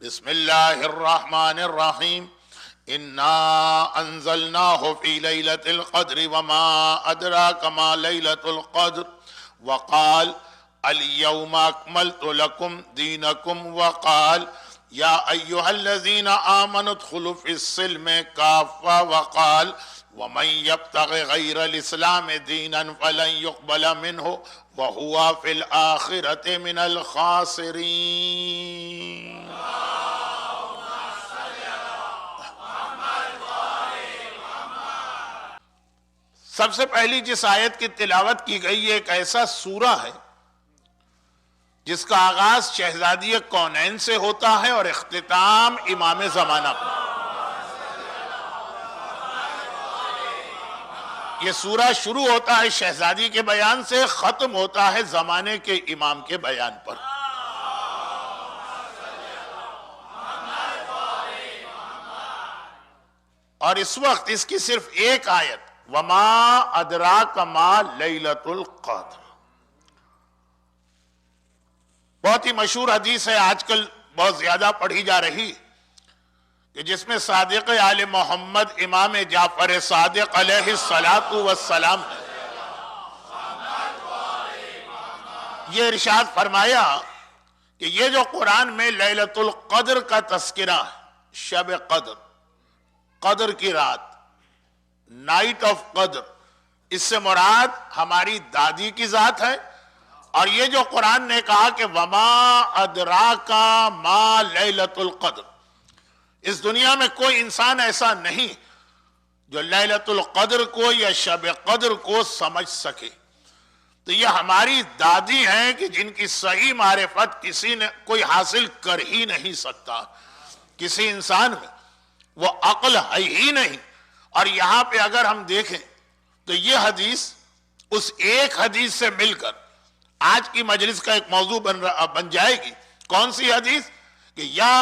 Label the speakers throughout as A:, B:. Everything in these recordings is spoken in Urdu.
A: بسم اللہ الرحمن الرحیم انا انزلناہ فی لیلۃ القدر وما ادراک ما لیلۃ القدر وقال اليوم اکملت لکم دینکم وقال یا ایہا الذین آمنوا ادخلوا فی السلم کافہ وقال ومن یبتغ غیر الاسلام دینا فلن یقبل منہ وہو فی الآخرۃ من الخاسرین۔ سب سے پہلی جس آیت کی تلاوت کی گئی ایک ایسا سورہ ہے جس کا آغاز شہزادی کونین سے ہوتا ہے اور اختتام امام زمانہ پر۔ یہ سورہ شروع ہوتا ہے شہزادی کے بیان سے، ختم ہوتا ہے زمانے کے امام کے بیان پر۔ اور اس وقت اس کی صرف ایک آیت وَمَا أَدْرَاكَ مَا لَيْلَةُ الْقَدْرِ، بہت ہی مشہور حدیث ہے، آج کل بہت زیادہ پڑھی جا رہی، کہ جس میں صادق آل محمد امام جعفر صادق علیہ السلام یہ ارشاد فرمایا کہ یہ جو قرآن میں لیلۃ القدر کا تذکرہ ہے، شب قدر، قدر کی رات، نائٹ آف قدر، اس سے مراد ہماری دادی کی ذات ہے۔ اور یہ جو قرآن نے کہا کہ وما ادراکا ما لیلۃ القدر، اس دنیا میں کوئی انسان ایسا نہیں جو لیلۃ القدر کو یا شب قدر کو سمجھ سکے، تو یہ ہماری دادی ہیں کہ جن کی صحیح معرفت کسی نے کوئی حاصل کر ہی نہیں سکتا، کسی انسان میں وہ عقل ہے ہی نہیں۔ اور یہاں پہ اگر ہم دیکھیں تو یہ حدیث اس ایک حدیث سے مل کر آج کی مجلس کا ایک موضوع بن جائے گی۔ کون سی حدیث؟ کہ یا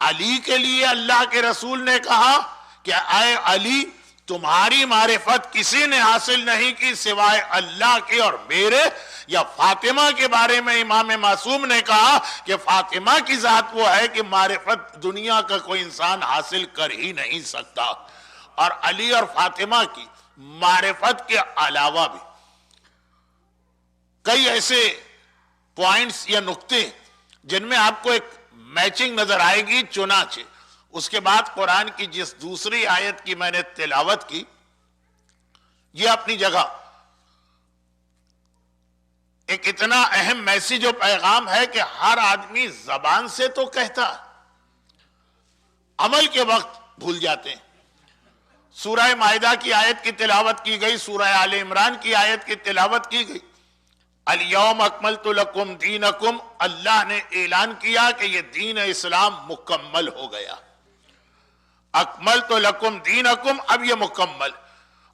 A: علی کے لیے اللہ کے رسول نے کہا کہ اے علی، تمہاری معرفت کسی نے حاصل نہیں کی سوائے اللہ کے اور میرے۔ یا فاطمہ کے بارے میں امام معصوم نے کہا کہ فاطمہ کی ذات وہ ہے کہ معرفت دنیا کا کوئی انسان حاصل کر ہی نہیں سکتا۔ اور علی اور فاطمہ کی معرفت کے علاوہ بھی کئی ایسے پوائنٹس یا نقطے جن میں آپ کو ایک میچنگ نظر آئے گی۔ چنانچہ اس کے بعد قرآن کی جس دوسری آیت کی میں نے تلاوت کی، یہ اپنی جگہ ایک اتنا اہم میسیج و پیغام ہے کہ ہر آدمی زبان سے تو کہتا، عمل کے وقت بھول جاتے ہیں۔ سورہ مائدہ کی آیت کی تلاوت کی گئی، سورہ آل عمران کی آیت کی تلاوت کی گئی، الیوم اکملت لکم دینکم، اللہ نے اعلان کیا کہ یہ دین اسلام مکمل ہو گیا۔ اکملت لکم دینکم، اب یہ مکمل،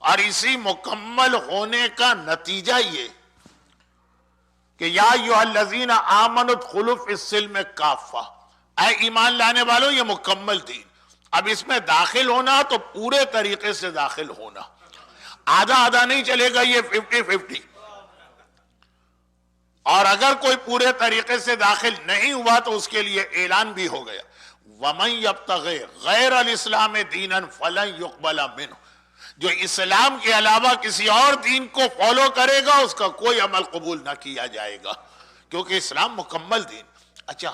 A: اور اسی مکمل ہونے کا نتیجہ یہ کہ یا ایھا الذین آمنوا ادخلوا فی السلم کافہ، اے ایمان لانے والوں یہ مکمل دین۔ اب اس میں داخل ہونا تو پورے طریقے سے داخل ہونا، آدھا آدھا نہیں چلے گا، یہ 50-50۔ اور اگر کوئی پورے طریقے سے داخل نہیں ہوا تو اس کے لیے اعلان بھی ہو گیا وَمَن يَبْتَغِ غَيْرَ الْإِسْلَامِ دِينًا فَلَن يُقْبَلَ مِنْهُ، جو اسلام کے علاوہ کسی اور دین کو فالو کرے گا اس کا کوئی عمل قبول نہ کیا جائے گا، کیونکہ اسلام مکمل دین۔ اچھا،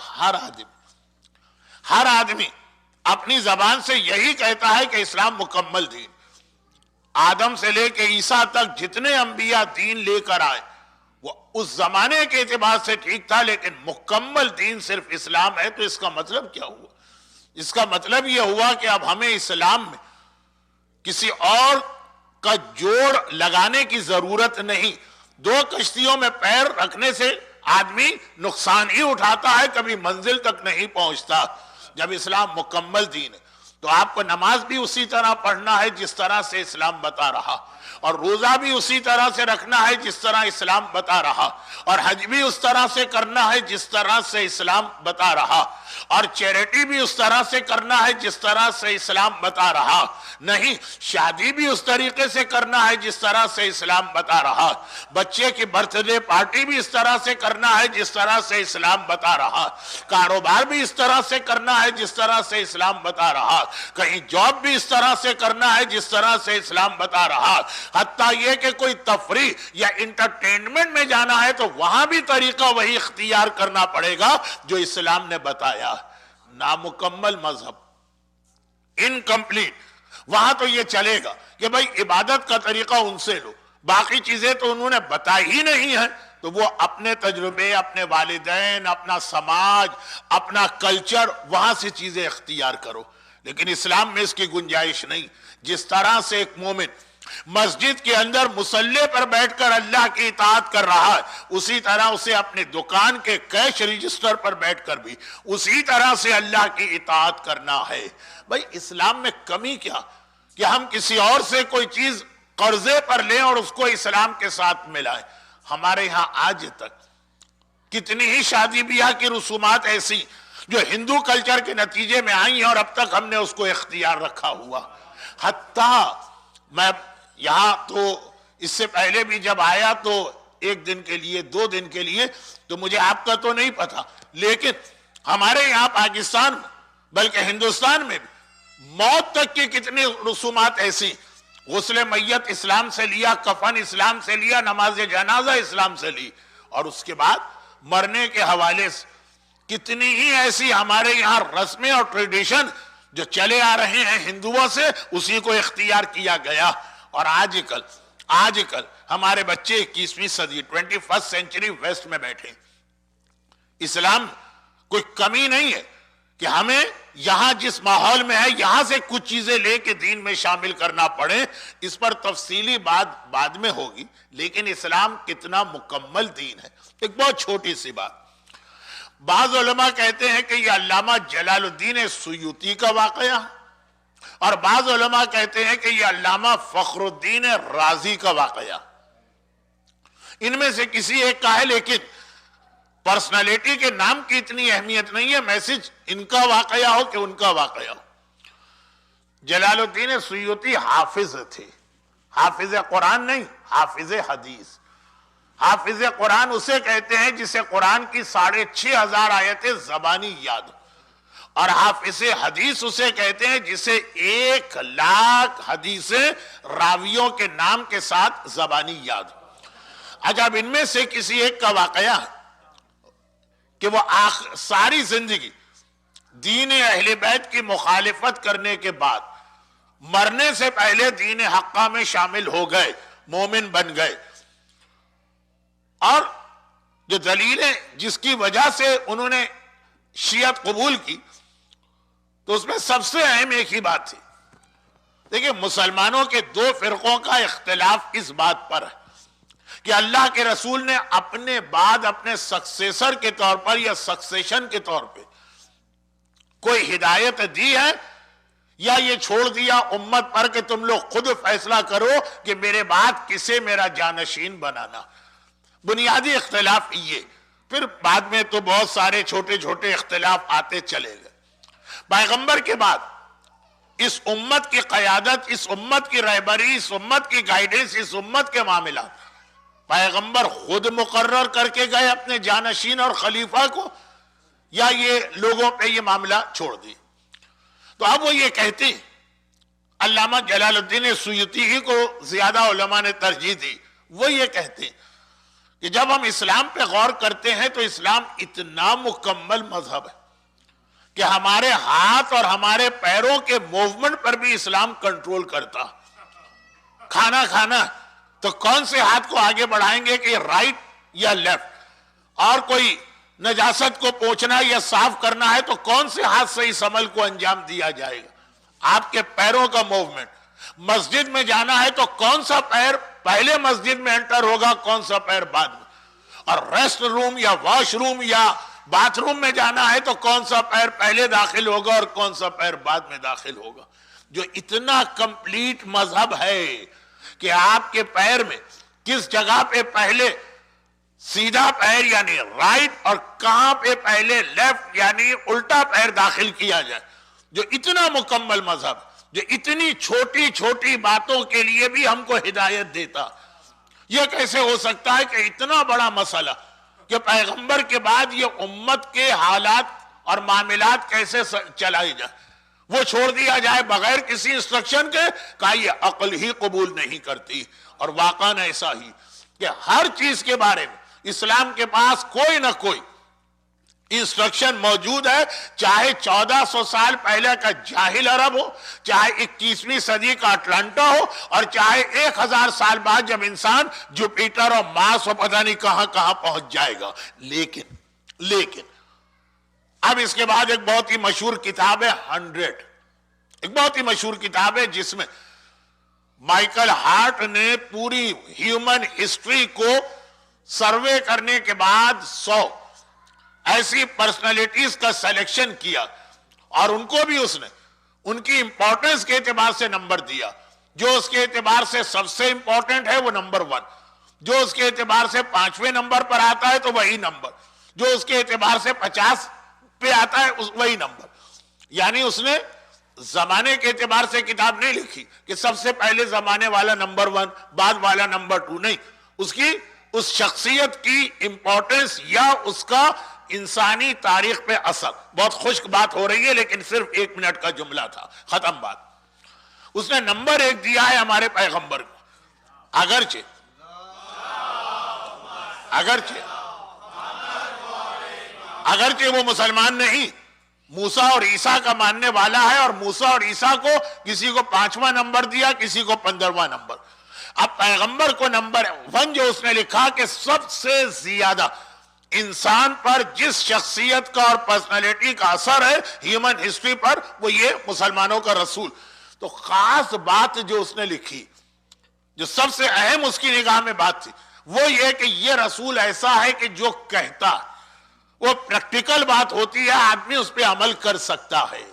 A: ہر آدمی اپنی زبان سے یہی کہتا ہے کہ اسلام مکمل دین۔ آدم سے لے کے عیسیٰ تک جتنے انبیاء دین لے کر آئے وہ اس زمانے کے اعتبار سے ٹھیک تھا، لیکن مکمل دین صرف اسلام ہے۔ تو اس کا مطلب کیا ہوا؟ اس کا مطلب یہ ہوا کہ اب ہمیں اسلام میں کسی اور کا جوڑ لگانے کی ضرورت نہیں۔ دو کشتیوں میں پیر رکھنے سے آدمی نقصان ہی اٹھاتا ہے، کبھی منزل تک نہیں پہنچتا۔ جب اسلام مکمل دین ہے تو آپ کو نماز بھی اسی طرح پڑھنا ہے جس طرح سے اسلام بتا رہا، اور روزہ بھی اسی طرح سے رکھنا ہے جس طرح اسلام بتا رہا، اور حج بھی اس طرح سے کرنا ہے جس طرح سے اسلام بتا رہا، اور چیریٹی بھی اس طرح سے کرنا ہے جس طرح سے اسلام بتا رہا، نہیں شادی بھی اس طریقے سے کرنا ہے جس طرح سے اسلام بتا رہا، بچے کی برتھ ڈے پارٹی بھی اس طرح سے کرنا ہے جس طرح سے اسلام بتا رہا، کاروبار بھی اس طرح سے کرنا ہے جس طرح سے اسلام بتا رہا، کہیں جاب بھی اس طرح سے کرنا ہے جس طرح سے اسلام بتا رہا، حتیٰ یہ کہ کوئی تفریح یا انٹرٹینمنٹ میں جانا ہے تو وہاں بھی طریقہ وہی اختیار کرنا پڑے گا جو اسلام نے بتایا۔ نامکمل مذہب، انکمپلیٹ، وہاں تو یہ چلے گا کہ بھائی عبادت کا طریقہ ان سے لو، باقی چیزیں تو انہوں نے بتائی ہی نہیں ہیں، تو وہ اپنے تجربے، اپنے والدین، اپنا سماج، اپنا کلچر، وہاں سے چیزیں اختیار کرو۔ لیکن اسلام میں اس کی گنجائش نہیں۔ جس طرح سے ایک مومن مسجد کے اندر مصلی پر بیٹھ کر اللہ کی اطاعت کر رہا ہے، اسی طرح اسے اپنے دکان کے کیش رجسٹر پر بیٹھ کر بھی اسی طرح سے اللہ کی اطاعت کرنا ہے۔ بھائی اسلام میں کمی کیا کہ ہم کسی اور سے کوئی چیز قرضے پر لیں اور اس کو اسلام کے ساتھ ملائیں؟ ہمارے یہاں آج تک کتنی ہی شادی بیاہ کی رسومات ایسی جو ہندو کلچر کے نتیجے میں آئی ہیں اور اب تک ہم نے اس کو اختیار رکھا ہوا۔ حتیٰ میں یہاں تو اس سے پہلے بھی جب آیا تو ایک دن کے لیے، 2 دن کے لیے، تو مجھے آپ کا تو نہیں پتا، لیکن ہمارے یہاں پاکستان میں بلکہ ہندوستان میں بھی موت تک کی کتنی رسومات ایسی، غسل میت اسلام سے لیا، کفن اسلام سے لیا، نماز جنازہ اسلام سے لی، اور اس کے بعد مرنے کے حوالے سے کتنی ہی ایسی ہمارے یہاں رسمیں اور ٹریڈیشن جو چلے آ رہے ہیں ہندوؤں سے، اسی کو اختیار کیا گیا۔ اور آج کل ہمارے بچے 21ویں صدی 21st سینچری ویسٹ میں بیٹھے۔ اسلام کوئی کمی نہیں ہے کہ ہمیں یہاں جس ماحول میں ہے یہاں سے کچھ چیزیں لے کے دین میں شامل کرنا پڑے، اس پر تفصیلی بات بعد میں ہوگی، لیکن اسلام کتنا مکمل دین ہے۔ ایک بہت چھوٹی سی بات، بعض علماء کہتے ہیں کہ یہ علامہ جلال الدین سیوطی کا واقعہ، اور بعض علماء کہتے ہیں کہ یہ علامہ فخر الدین رازی کا واقعہ۔ ان میں سے کسی ایک کا ہے، لیکن پرسنالٹی کے نام کی اتنی اہمیت نہیں ہے، میسج ان کا واقعہ ہو کہ ان کا واقعہ ہو۔ جلال الدین سیوطی حافظ تھے، حافظ قرآن نہیں، حافظ حدیث۔ حافظ قرآن اسے کہتے ہیں جسے قرآن کی 6500 آیتیں زبانی یاد، اور حافظ حدیث اسے کہتے ہیں جسے 1,00,000 حدیثیں راویوں کے نام کے ساتھ زبانی یاد۔ عجب ان میں سے کسی ایک کا واقعہ ہے کہ وہ ساری زندگی دین اہل بیت کی مخالفت کرنے کے بعد مرنے سے پہلے دین حقہ میں شامل ہو گئے، مومن بن گئے، اور جو دلیلیں جس کی وجہ سے انہوں نے شیعت قبول کی، تو اس میں سب سے اہم ایک ہی بات تھی۔ دیکھیں مسلمانوں کے 2 فرقوں کا اختلاف اس بات پر ہے کہ اللہ کے رسول نے اپنے بعد اپنے سکسیسر کے طور پر یا سکسیشن کے طور پہ کوئی ہدایت دی ہے، یا یہ چھوڑ دیا امت پر کہ تم لوگ خود فیصلہ کرو کہ میرے بعد کسے میرا جانشین بنانا۔ بنیادی اختلاف یہ، پھر بعد میں تو بہت سارے چھوٹے چھوٹے اختلاف آتے چلے گئے۔ پیغمبر کے بعد اس امت کی قیادت، اس امت کی رہبری، اس امت کی گائیڈنس، اس امت کے معاملات پیغمبر خود مقرر کر کے گئے اپنے جانشین اور خلیفہ کو، یا یہ لوگوں پہ یہ معاملہ چھوڑ دی؟ تو اب وہ یہ کہتے ہیں، علامہ جلال الدین سیوطی ہی کو زیادہ علماء نے ترجیح دی، وہ یہ کہتے ہیں کہ جب ہم اسلام پہ غور کرتے ہیں تو اسلام اتنا مکمل مذہب ہے کہ ہمارے ہاتھ اور ہمارے پیروں کے موومنٹ پر بھی اسلام کنٹرول کرتا۔ کھانا کھانا تو کون سے ہاتھ کو آگے بڑھائیں گے کہ رائٹ یا لیفٹ، اور کوئی نجاست کو پوچھنا یا صاف کرنا ہے تو کون سے ہاتھ سے اس عمل کو انجام دیا جائے گا؟ آپ کے پیروں کا موومنٹ۔ مسجد میں جانا ہے تو کون سا پیر پہلے مسجد میں انٹر ہوگا، کون سا پیر بعد میں، اور ریسٹ روم یا واش روم یا باتھ روم میں جانا ہے تو کون سا پیر پہلے داخل ہوگا اور کون سا پیر بعد میں داخل ہوگا. جو اتنا کمپلیٹ مذہب ہے کہ آپ کے پیر میں کس جگہ پہ پہلے سیدھا پیر یعنی رائٹ اور کہاں پہ پہلے لیفٹ یعنی الٹا پیر داخل کیا جائے. جو اتنا مکمل مذہب جو اتنی چھوٹی چھوٹی باتوں کے لیے بھی ہم کو ہدایت دیتا. یہ کیسے ہو سکتا ہے کہ اتنا بڑا مسئلہ کہ پیغمبر کے بعد یہ امت کے حالات اور معاملات کیسے چلائے جائے وہ چھوڑ دیا جائے بغیر کسی انسٹرکشن کے. کہا یہ عقل ہی قبول نہیں کرتی. اور واقعاً ایسا ہی کہ ہر چیز کے بارے میں اسلام کے پاس کوئی نہ کوئی انسٹرکشن موجود ہے, چاہے 1400 سال پہلے کا جاہل عرب ہو, چاہے 21ویں صدی کا اٹلانٹا ہو, اور چاہے 1000 سال بعد جب انسان جوپیٹر اور مارس اور پتہ نہیں کہاں کہاں پہنچ جائے گا. لیکن اب اس کے بعد ایک بہت ہی مشہور کتاب ہے 100, ایک بہت ہی مشہور کتاب ہے جس میں مائیکل ہارٹ نے پوری ہیومن ہسٹری کو سروے کرنے کے بعد 100 ایسی پرسنالٹیز کا سلیکشن کیا اور ان کو بھی اس نے ان کی امپورٹنس کے اعتبار سے نمبر دیا. جو اس کے اعتبار سے سب سے امپورٹنٹ ہے وہ نمبر 1, جو اس کے اعتبار سے 5ویں نمبر پر آتا ہے تو وہی نمبر, جو اس کے اعتبار سے 50 پہ آتا ہے وہی نمبر. یعنی اس نے زمانے کے اعتبار سے کتاب نہیں لکھی کہ سب سے پہلے زمانے والا نمبر 1 بعد والا نمبر 2, نہیں. اس کی اس شخصیت کی امپورٹنس یا اس کا انسانی تاریخ پہ اثر. بہت خشک بات ہو رہی ہے لیکن صرف 1 منٹ کا جملہ تھا, ختم بات. اس نے نمبر 1 دیا ہے ہمارے پیغمبر کو, اگرچہ وہ مسلمان نہیں, موسیٰ اور عیسیٰ کا ماننے والا ہے, اور موسیٰ اور عیسیٰ کو کسی کو 5واں نمبر دیا, کسی کو 15واں نمبر. اب پیغمبر کو نمبر 1 جو اس نے لکھا کہ سب سے زیادہ انسان پر جس شخصیت کا اور پرسنالٹی کا اثر ہے ہیومن ہسٹری پر وہ یہ مسلمانوں کا رسول. تو خاص بات جو اس نے لکھی, جو سب سے اہم اس کی نگاہ میں بات تھی, وہ یہ کہ یہ رسول ایسا ہے کہ جو کہتا وہ پریکٹیکل بات ہوتی ہے, آدمی اس پہ عمل کر سکتا ہے.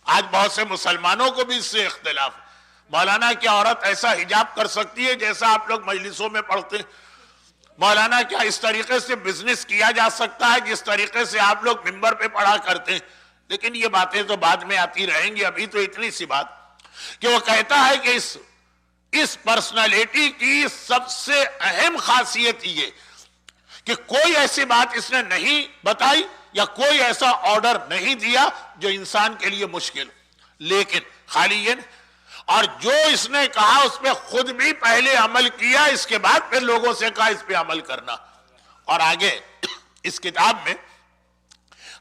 A: آج بہت سے مسلمانوں کو بھی اس سے اختلاف ہے. مولانا کیا عورت ایسا حجاب کر سکتی ہے جیسا آپ لوگ مجلسوں میں پڑھتے ہیں؟ مولانا کیا اس طریقے سے بزنس کیا جا سکتا ہے جس طریقے سے آپ لوگ ممبر پہ پڑھا کرتے ہیں؟ لیکن یہ باتیں تو بعد میں آتی رہیں گی. ابھی تو اتنی سی بات کہ وہ کہتا ہے کہ اس پرسنالٹی کی سب سے اہم خاصیت یہ کہ کوئی ایسی بات اس نے نہیں بتائی یا کوئی ایسا آرڈر نہیں دیا جو انسان کے لیے مشکل. لیکن خالی یہ اور جو اس نے کہا اس پہ خود بھی پہلے عمل کیا, اس کے بعد پھر لوگوں سے کہا اس پہ عمل کرنا. اور آگے اس کتاب میں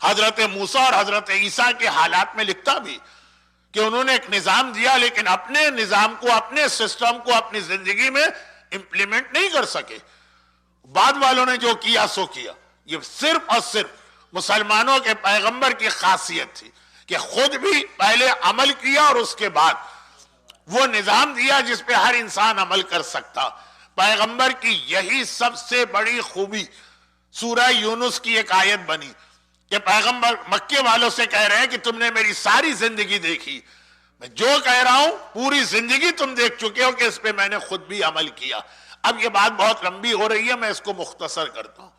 A: حضرت موسیٰ اور حضرت عیسیٰ کے حالات میں لکھتا بھی کہ انہوں نے ایک نظام دیا لیکن اپنے نظام کو, اپنے سسٹم کو اپنی زندگی میں امپلیمنٹ نہیں کر سکے. بعد والوں نے جو کیا سو کیا. یہ صرف اور صرف مسلمانوں کے پیغمبر کی خاصیت تھی کہ خود بھی پہلے عمل کیا اور اس کے بعد وہ نظام دیا جس پہ ہر انسان عمل کر سکتا. پیغمبر کی یہی سب سے بڑی خوبی سورہ یونس کی ایک آیت بنی کہ پیغمبر مکے والوں سے کہہ رہے ہیں کہ تم نے میری ساری زندگی دیکھی, میں جو کہہ رہا ہوں پوری زندگی تم دیکھ چکے ہو کہ اس پہ میں نے خود بھی عمل کیا. اب یہ بات بہت لمبی ہو رہی ہے, میں اس کو مختصر کرتا ہوں.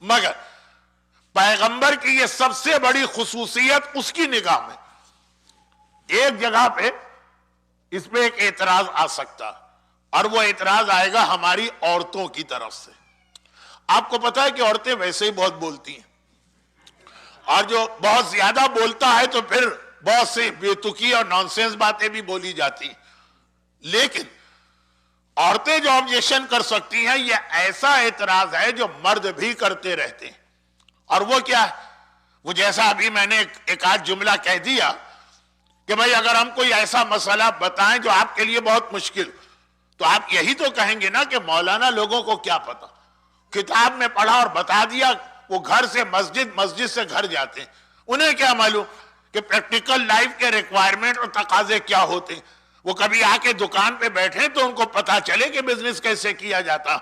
A: مگر پیغمبر کی یہ سب سے بڑی خصوصیت اس کی نگاہ میں ایک جگہ پہ اس پہ ایک اعتراض آ سکتا, اور وہ اعتراض آئے گا ہماری عورتوں کی طرف سے. آپ کو پتا ہے کہ عورتیں ویسے ہی بہت بولتی ہیں, اور جو بہت زیادہ بولتا ہے تو پھر بہت سی بےتکی اور نانسنس باتیں بھی بولی جاتی. لیکن عورتیں جو آبجیکشن کر سکتی ہیں یہ ایسا اعتراض ہے جو مرد بھی کرتے رہتے ہیں. اور وہ کیا ہے؟ وہ جیسا ابھی میں نے ایک آدھ جملہ کہہ دیا کہ بھئی اگر ہم کوئی ایسا مسئلہ بتائیں جو آپ کے لیے بہت مشکل, تو آپ یہی تو کہیں گے نا کہ مولانا لوگوں کو کیا پتا, کتاب میں پڑھا اور بتا دیا. وہ گھر سے مسجد, مسجد سے گھر جاتے ہیں, انہیں کیا معلوم کہ پریکٹیکل لائف کے ریکوائرمنٹ اور تقاضے کیا ہوتے ہیں. وہ کبھی آ کے دکان پہ بیٹھیں تو ان کو پتا چلے کہ بزنس کیسے کیا جاتا.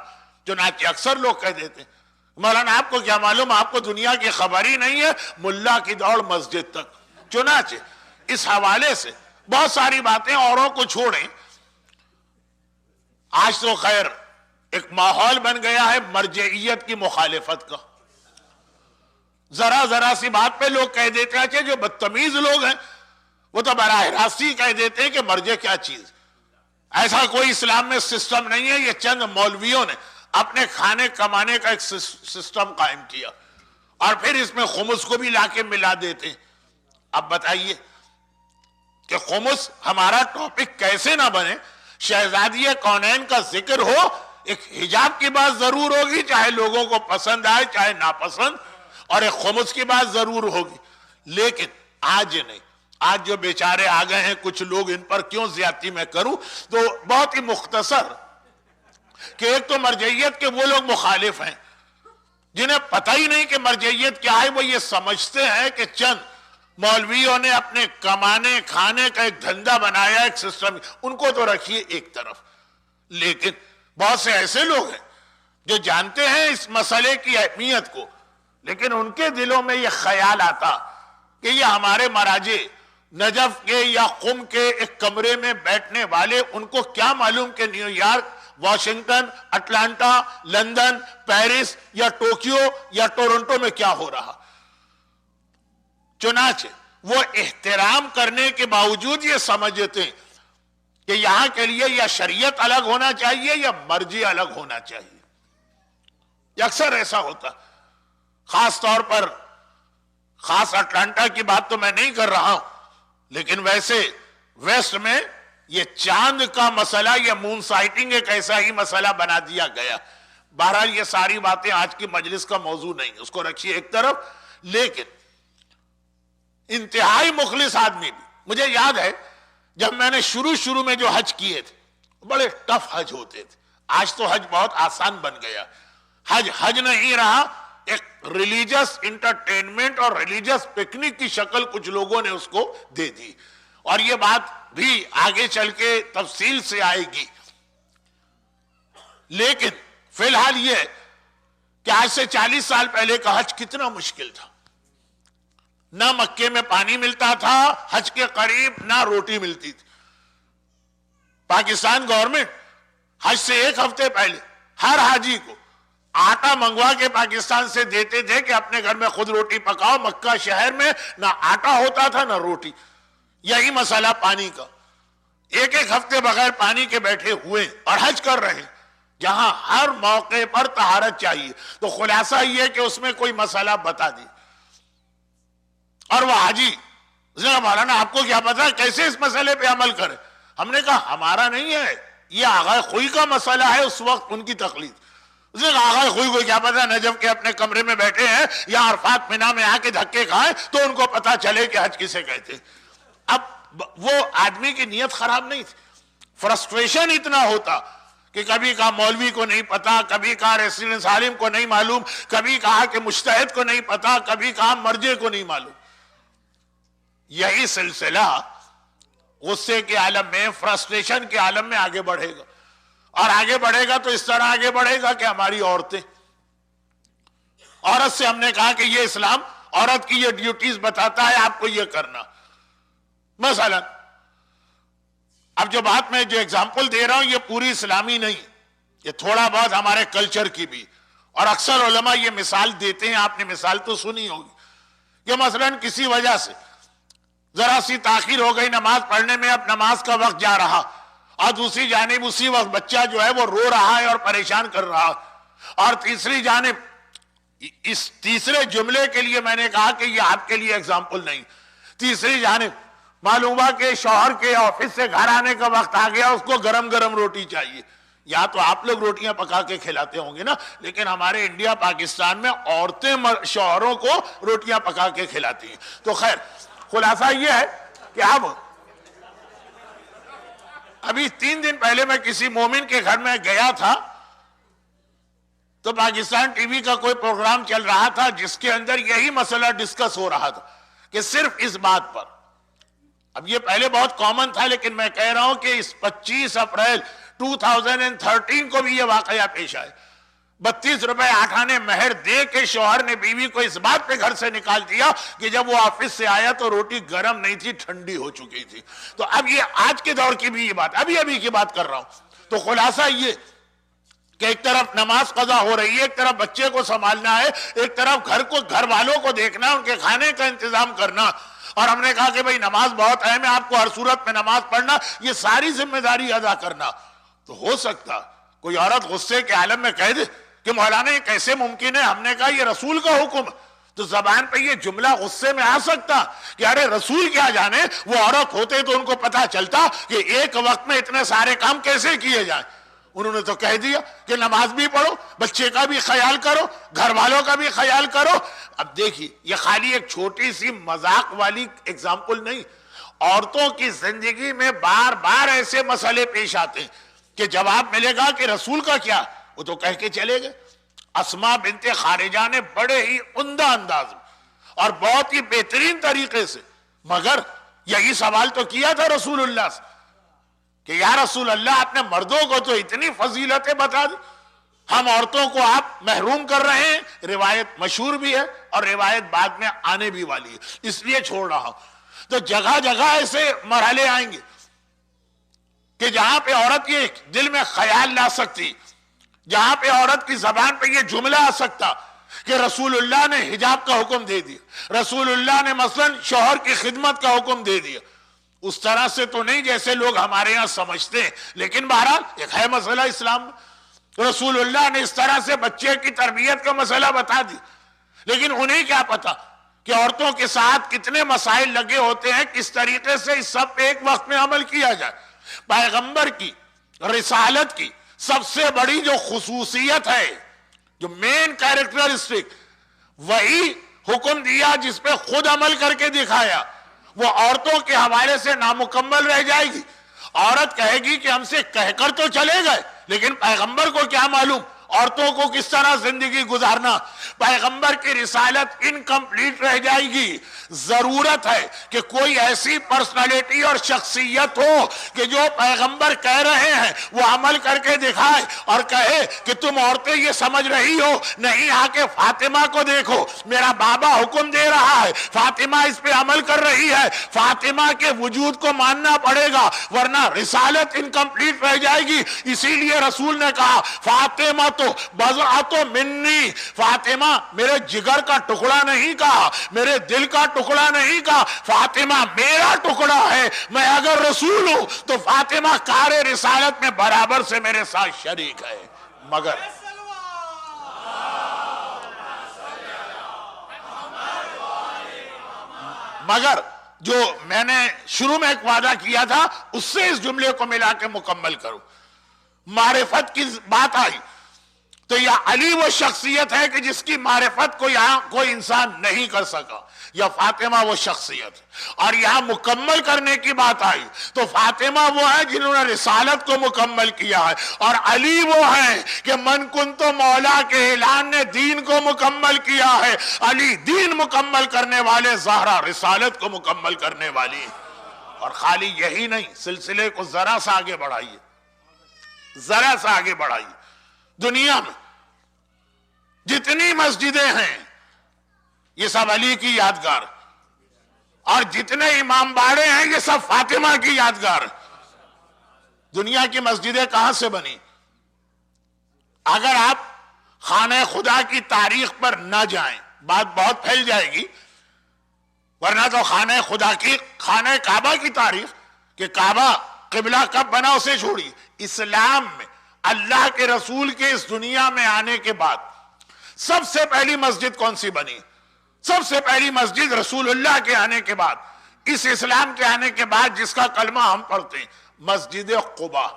A: چنانچہ اکثر لوگ کہہ دیتے ہیں مولانا آپ کو کیا معلوم، آپ کو دنیا کی خبر ہی نہیں ہے، ملا کی دوڑ مسجد تک۔ چنانچہ اس حوالے سے بہت ساری باتیں اوروں کو چھوڑیں، آج تو خیر ایک ماحول بن گیا ہے مرجعیت کی مخالفت کا۔ ذرا سی بات پہ لوگ کہہ دیتے ہیں، جو بدتمیز لوگ ہیں وہ تو براہ راست ہی کہہ دیتے ہیں کہ مرجع کیا چیز۔ ایسا کوئی اسلام میں سسٹم نہیں ہے، یہ چند مولویوں نے اپنے کھانے کمانے کا ایک سسٹم قائم کیا اور پھر اس میں خمس کو بھی لا کے ملا دیتے ہیں۔ اب بتائیے کہ خمس ہمارا ٹاپک کیسے نہ بنے؟ شہزادی کونین کا ذکر ہو، ایک حجاب کی بات ضرور ہوگی، چاہے لوگوں کو پسند آئے چاہے ناپسند، اور ایک خمس کی بات ضرور ہوگی۔ لیکن آج نہیں، آج جو بیچارے آ گئے ہیں کچھ لوگ، ان پر کیوں زیادتی میں کروں، تو بہت ہی مختصر کہ ایک تو مرجعیت کے وہ لوگ مخالف ہیں جنہیں پتہ ہی نہیں کہ مرجعیت کیا ہے، وہ یہ سمجھتے ہیں کہ چند مولویوں نے اپنے کمانے کھانے کا ایک دھندا بنایا، ایک سسٹم، ان کو تو رکھیے ایک طرف، لیکن بہت سے ایسے لوگ ہیں جو جانتے ہیں اس مسئلے کی اہمیت کو، لیکن ان کے دلوں میں یہ خیال آتا کہ یہ ہمارے مراجع نجف کے یا قم کے ایک کمرے میں بیٹھنے والے، ان کو کیا معلوم کہ new York, Washington, Atlanta, London, Paris یا ٹوکیو یا ٹورنٹو میں کیا ہو رہا۔ چنانچہ وہ احترام کرنے کے باوجود یہ سمجھتے ہیں کہ یہاں کے لیے یا شریعت الگ ہونا چاہیے یا مرجع الگ ہونا چاہیے۔ یہ اکثر ایسا ہوتا، خاص طور پر خاص اٹلانٹا کی بات تو میں نہیں کر رہا ہوں، لیکن ویسے ویسٹ میں یہ چاند کا مسئلہ، یہ مون سائٹنگ ایک ایسا ہی مسئلہ بنا دیا گیا۔ بہرحال یہ ساری باتیں آج کی مجلس کا موضوع نہیں، اس کو رکھیے ایک طرف۔ لیکن انتہائی مخلص آدمی بھی، مجھے یاد ہے جب میں نے شروع میں جو حج کیے تھے بڑے ٹف حج ہوتے تھے، آج تو حج بہت آسان بن گیا۔ حج نہیں رہا، ایک ریلیجس انٹرٹینمنٹ اور ریلیجس پکنک کی شکل کچھ لوگوں نے اس کو دے دی، اور یہ بات بھی آگے چل کے تفصیل سے آئے گی۔ لیکن فی الحال یہ کہ آج سے 40 سال پہلے کا حج کتنا مشکل تھا، نہ مکے میں پانی ملتا تھا حج کے قریب، نہ روٹی ملتی تھی۔ پاکستان گورنمنٹ حج سے ایک ہفتے پہلے ہر حاجی کو آٹا منگوا کے پاکستان سے دیتے تھے کہ اپنے گھر میں خود روٹی پکاؤ۔ مکہ شہر میں نہ آٹا ہوتا تھا نہ روٹی، یہی مسئلہ پانی کا۔ ایک ہفتے بغیر پانی کے بیٹھے ہوئے اور حج کر رہے ہیں، جہاں ہر موقع پر طہارت چاہیے۔ تو خلاصہ یہ کہ اس میں کوئی مسئلہ بتا دی، اور وہ حاجی مولانا آپ کو کیا پتا کیسے اس مسئلے پہ عمل کرے؟ ہم نے کہا ہمارا نہیں ہے، یہ آغا خوئی کا مسئلہ ہے، اس وقت ان کی تقلید۔ اس نے کہا آغا خوئی کو کیا پتا، نجف کے اپنے کمرے میں بیٹھے ہیں یا عرفات مینا میں آ کے دھکے کھائیں تو ان کو پتا چلے کہ حج کسے کہتے ہیں۔ اب وہ آدمی کی نیت خراب نہیں تھی، فرسٹریشن اتنا ہوتا کہ کبھی کہا مولوی کو نہیں پتا، کبھی کہا ریسیڈنس عالم کو نہیں معلوم، کبھی کہا کہ مجتہد کو نہیں پتا، کبھی کہا مرجع کو نہیں معلوم۔ یہی سلسلہ غصے کے عالم میں، فرسٹریشن کے عالم میں آگے بڑھے گا، اور آگے بڑھے گا تو اس طرح آگے بڑھے گا کہ ہماری عورتیں، عورت سے ہم نے کہا کہ یہ اسلام عورت کی یہ ڈیوٹیز بتاتا ہے، آپ کو یہ کرنا۔ مثلا اب جو بات میں جو اگزامپل دے رہا ہوں یہ پوری اسلامی نہیں، یہ تھوڑا بہت ہمارے کلچر کی بھی، اور اکثر علماء یہ مثال دیتے ہیں، آپ نے مثال تو سنی ہوگی کہ مثلا کسی وجہ سے ذرا سی تاخیر ہو گئی نماز پڑھنے میں، اب نماز کا وقت جا رہا، اور دوسری جانب اسی وقت بچہ جو ہے وہ رو رہا ہے اور پریشان کر رہا، اور تیسری جانب اس تیسرے جملے کے لیے میں نے کہا کہ یہ آپ کے لیے اگزامپل نہیں، تیسری جانب معلوم ہوا کہ شوہر کے آفس سے گھر آنے کا وقت آ گیا، اس کو گرم گرم روٹی چاہیے۔ یا تو آپ لوگ روٹیاں پکا کے کھلاتے ہوں گے نا، لیکن ہمارے انڈیا پاکستان میں عورتیں شوہروں کو روٹیاں پکا کے کھلاتی ہیں۔ تو خیر خلاصہ یہ ہے کہ ابھی 3 دن پہلے میں کسی مومن کے گھر میں گیا تھا، تو پاکستان ٹی وی کا کوئی پروگرام چل رہا تھا جس کے اندر یہی مسئلہ ڈسکس ہو رہا تھا کہ صرف اس بات پر، اب یہ پہلے بہت کامن تھا لیکن میں کہہ رہا ہوں کہ اس 25 اپریل 2013 کو بھی یہ واقعہ پیش آئے۔ 32 روپے 8 آنے مہر دے کے شوہر نے بیوی کو اس بات پہ گھر سے نکال دیا کہ جب وہ آفس سے آیا تو روٹی گرم نہیں تھی، ٹھنڈی ہو چکی تھی. تو اب یہ آج کے دور کی بھی یہ بات، ابھی کی بات کر رہا ہوں. تو خلاصہ یہ کہ ایک طرف نماز قضا ہو رہی ہے، ایک طرف بچے کو سنبھالنا ہے، ایک طرف گھر والوں کو دیکھنا، ان کے کھانے کا انتظام کرنا. اور ہم نے کہا کہ بھئی نماز بہت اہم ہے، آپ کو ہر صورت میں نماز پڑھنا، یہ ساری ذمہ داری ادا کرنا. تو ہو سکتا کوئی عورت غصے کے عالم میں کہہ دے کہ مولانا یہ کیسے ممکن ہے؟ ہم نے کہا یہ رسول کا حکم. تو زبان پہ یہ جملہ غصے میں آ سکتا کہ ارے رسول کیا جانے، وہ عورت ہوتے تو ان کو پتا چلتا کہ ایک وقت میں اتنے سارے کام کیسے کیے جائیں. انہوں نے تو کہہ دیا کہ نماز بھی پڑھو، بچے کا بھی خیال کرو، گھر والوں کا بھی خیال کرو. اب دیکھیے یہ خالی ایک چھوٹی سی مذاق والی اگزامپل نہیں، عورتوں کی زندگی میں بار بار ایسے مسئلے پیش آتے ہیں کہ جواب ملے گا کہ رسول کا کیا، وہ تو کہہ کے چلے گئے. اسماء بنت خارجہ نے بڑے ہی عمدہ انداز میں اور بہت ہی بہترین طریقے سے مگر یہی سوال تو کیا تھا رسول اللہ سے کہ یا رسول اللہ آپ نے مردوں کو تو اتنی فضیلتیں بتا دی، ہم عورتوں کو آپ محروم کر رہے ہیں. روایت مشہور بھی ہے اور روایت بعد میں آنے بھی والی ہے، اس لیے چھوڑ رہا ہوں. تو جگہ جگہ ایسے مرحلے آئیں گے کہ جہاں پہ عورت یہ دل میں خیال لا سکتی، جہاں پہ عورت کی زبان پہ یہ جملہ آ سکتا کہ رسول اللہ نے حجاب کا حکم دے دیا، رسول اللہ نے مثلا شوہر کی خدمت کا حکم دے دیا. اس طرح سے تو نہیں جیسے لوگ ہمارے ہاں سمجھتے ہیں، لیکن بہرحال ایک ہے مسئلہ اسلام میں. رسول اللہ نے اس طرح سے بچے کی تربیت کا مسئلہ بتا دی، لیکن انہیں کیا پتا کہ عورتوں کے ساتھ کتنے مسائل لگے ہوتے ہیں، کس طریقے سے اس سب پہ ایک وقت میں عمل کیا جائے. پیغمبر کی رسالت کی سب سے بڑی جو خصوصیت ہے، جو مین کیریکٹرسٹک، وہی حکم دیا جس پہ خود عمل کر کے دکھایا. وہ عورتوں کے حوالے سے نامکمل رہ جائے گی. عورت کہے گی کہ ہم سے کہہ کر تو چلے گئے، لیکن پیغمبر کو کیا معلوم عورتوں کو کس طرح زندگی گزارنا. پیغمبر کی رسالت انکمپلیٹ رہ جائے گی. ضرورت ہے کہ کوئی ایسی پرسنالٹی اور شخصیت ہو کہ جو پیغمبر کہہ رہے ہیں وہ عمل کر کے دکھائے اور کہے کہ تم عورتیں یہ سمجھ رہی ہو نہیں، آ کے فاطمہ کو دیکھو، میرا بابا حکم دے رہا ہے، فاطمہ اس پہ عمل کر رہی ہے، فاطمہ کے وجود کو ماننا پڑے گا ورنہ رسالت انکمپلیٹ رہ جائے گی. اسی لیے رسول نے کہا فاطمہ تو بضعۃ منی، فاطمہ میرے جگر کا ٹکڑا نہیں کہا، میرے دل کا ٹکڑا نہیں کہا، فاطمہ میرا ٹکڑا ہے. میں اگر رسول ہوں تو فاطمہ کار رسالت میں برابر سے میرے ساتھ شریک ہے. مگر جو میں نے شروع میں ایک وعدہ کیا تھا اس سے اس جملے کو ملا کے مکمل کروں. معرفت کی بات آئی تو یہ علی وہ شخصیت ہے کہ جس کی معرفت کو یہاں کوئی انسان نہیں کر سکا، یا فاطمہ وہ شخصیت. اور یہاں مکمل کرنے کی بات آئی تو فاطمہ وہ ہے جنہوں نے رسالت کو مکمل کیا ہے، اور علی وہ ہے کہ من کنت مولا کے اعلان نے دین کو مکمل کیا ہے. علی دین مکمل کرنے والے، زہرا رسالت کو مکمل کرنے والی. اور خالی یہی نہیں، سلسلے کو ذرا سا آگے بڑھائیے، ذرا سا آگے بڑھائیے. دنیا میں جتنی مسجدیں ہیں یہ سب علی کی یادگار، اور جتنے امام باڑے ہیں یہ سب فاطمہ کی یادگار. دنیا کی مسجدیں کہاں سے بنی؟ اگر آپ خانہ خدا کی تاریخ پر نہ جائیں بات بہت پھیل جائے گی، ورنہ تو خانہ خدا کی، خانہ کعبہ کی تاریخ کہ کعبہ قبلہ کب بنا اسے چھوڑی. اسلام میں اللہ کے رسول کے اس دنیا میں آنے کے بعد سب سے پہلی مسجد کون سی بنی؟ سب سے پہلی مسجد رسول اللہ کے آنے کے بعد، اس اسلام کے آنے کے بعد جس کا کلمہ ہم پڑھتے ہیں، مسجد قباء.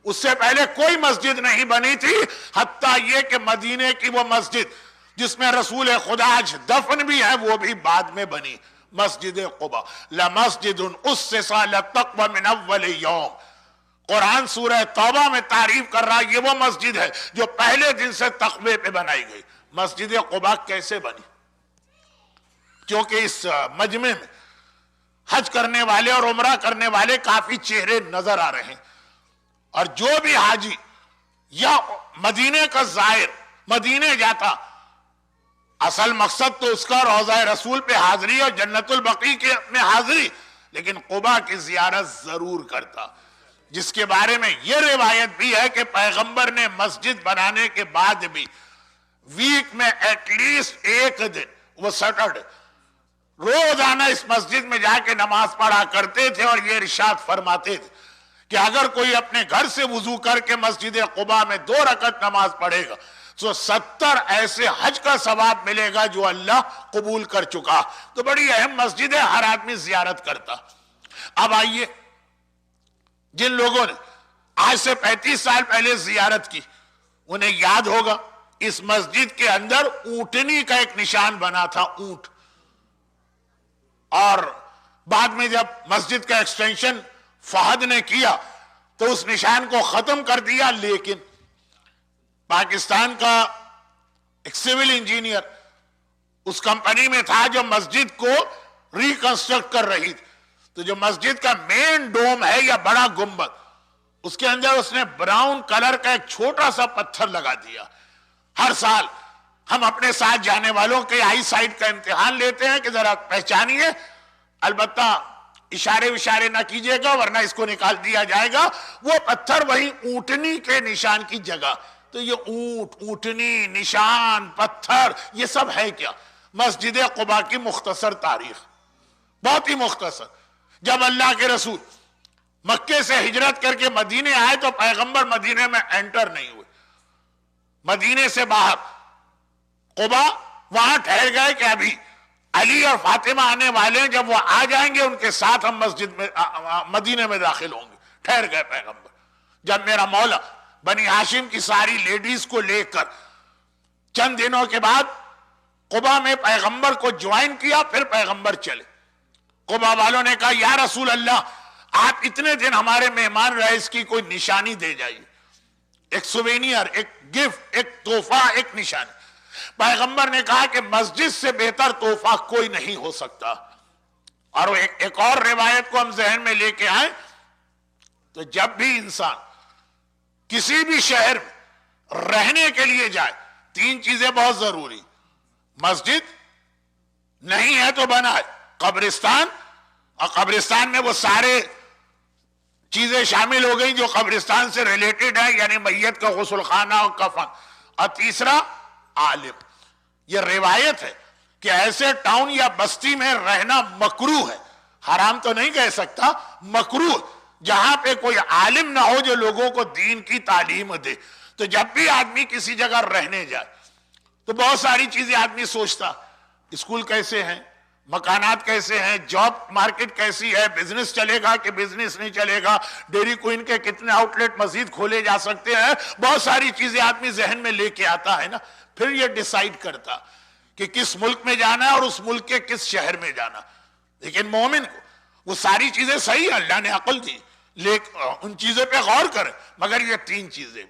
A: اس سے پہلے کوئی مسجد نہیں بنی تھی، حتیٰ یہ کہ مدینے کی وہ مسجد جس میں رسول خدا آج دفن بھی ہے وہ بھی بعد میں بنی، مسجد قباء. لَمَسْجِدٌ أُسِّسَ عَلَى التَّقْوَى مِنْ أَوَّلِ يَوْمٍ. قرآن سورہ توبہ میں تعریف کر رہا، یہ وہ مسجد ہے جو پہلے دن سے تقوی پہ بنائی گئی. مسجد قباء کیسے بنی؟ کیونکہ اس مجمع میں حج کرنے والے اور عمرہ کرنے والے کافی چہرے نظر آ رہے ہیں، اور جو بھی حاجی یا مدینے کا زائر مدینے جاتا، اصل مقصد تو اس کا روضہ رسول پہ حاضری اور جنت البقیع میں حاضری، لیکن قباء کی زیارت ضرور کرتا، جس کے بارے میں یہ روایت بھی ہے کہ پیغمبر نے مسجد بنانے کے بعد بھی ویک میں ایٹ لیسٹ ایک دن، وہ سیٹرڈے، روزانہ اس مسجد میں جا کے نماز پڑھا کرتے تھے، اور یہ ارشاد فرماتے تھے کہ اگر کوئی اپنے گھر سے وضو کر کے مسجد قباء میں 2 رکعت نماز پڑھے گا تو 70 ایسے حج کا ثواب ملے گا جو اللہ قبول کر چکا۔ تو بڑی اہم مسجد ہے، ہر آدمی زیارت کرتا۔ اب آئیے، جن لوگوں نے آج سے 35 سال پہلے زیارت کی انہیں یاد ہوگا اس مسجد کے اندر اونٹنی کا ایک نشان بنا تھا، اونٹ، اور بعد میں جب مسجد کا ایکسٹینشن فہد نے کیا تو اس نشان کو ختم کر دیا، لیکن پاکستان کا ایک سول انجینئر اس کمپنی میں تھا جو مسجد کو ریکنسٹرکٹ کر رہی تھی، تو جو مسجد کا مین ڈوم ہے یا بڑا گنبد، اس کے اندر اس نے براؤن کلر کا ایک چھوٹا سا پتھر لگا دیا۔ ہر سال ہم اپنے ساتھ جانے والوں کے آئی سائٹ کا امتحان لیتے ہیں کہ ذرا پہچانیے، البتہ اشارے نہ کیجیے گا ورنہ اس کو نکال دیا جائے گا، وہ پتھر وہی اونٹنی کے نشان کی جگہ۔ تو یہ اونٹ، اونٹنی، نشان، پتھر، یہ سب ہے کیا؟ مسجد قباء کی مختصر تاریخ، بہت ہی مختصر۔ جب اللہ کے رسول مکے سے ہجرت کر کے مدینے آئے تو پیغمبر مدینے میں انٹر نہیں ہوئے، مدینے سے باہر قباء وہاں ٹھہر گئے کہ ابھی علی اور فاطمہ آنے والے ہیں، جب وہ آ جائیں گے ان کے ساتھ ہم مسجد میں مدینے میں داخل ہوں گے۔ ٹھہر گئے پیغمبر۔ جب میرا مولا بنی ہاشم کی ساری لیڈیز کو لے کر چند دنوں کے بعد قباء میں پیغمبر کو جوائن کیا، پھر پیغمبر چلے۔ قباء والوں نے کہا یا رسول اللہ آپ اتنے دن ہمارے مہمان رہے، اس کی کوئی نشانی دے جائیے، ایک سوینئر، ایک گفٹ، ایک تحفہ، ایک نشانی۔ پیغمبر نے کہا کہ مسجد سے بہتر تحفہ کوئی نہیں ہو سکتا۔ اور ایک اور روایت کو ہم ذہن میں لے کے آئیں تو جب بھی انسان کسی بھی شہر میں رہنے کے لیے جائے 3 چیزیں بہت ضروری، مسجد نہیں ہے تو بنائے، قبرستان، اور قبرستان میں وہ سارے چیزیں شامل ہو گئی جو قبرستان سے ریلیٹڈ ہے، یعنی میت کا غسل خانہ اور کفن، اور تیسرا عالم۔ یہ روایت ہے کہ ایسے ٹاؤن یا بستی میں رہنا مکروہ ہے، حرام تو نہیں کہہ سکتا، مکروہ، جہاں پہ کوئی عالم نہ ہو جو لوگوں کو دین کی تعلیم دے۔ تو جب بھی آدمی کسی جگہ رہنے جائے تو بہت ساری چیزیں آدمی سوچتا، اسکول کیسے ہیں، مکانات کیسے ہیں، جاب مارکیٹ کیسی ہے، بزنس چلے گا کہ بزنس نہیں چلے گا، ڈیری کوئن کے کتنے آؤٹ لیٹ مزید کھولے جا سکتے ہیں، بہت ساری چیزیں آدمی ذہن میں لے کے آتا ہے نا، پھر یہ ڈیسائیڈ کرتا کہ کس ملک میں جانا ہے اور اس ملک کے کس شہر میں جانا۔ لیکن مومن کو وہ ساری چیزیں صحیح ہے، اللہ نے عقل دی، لیکن ان چیزوں پہ غور کریں، مگر یہ 3 چیزیں،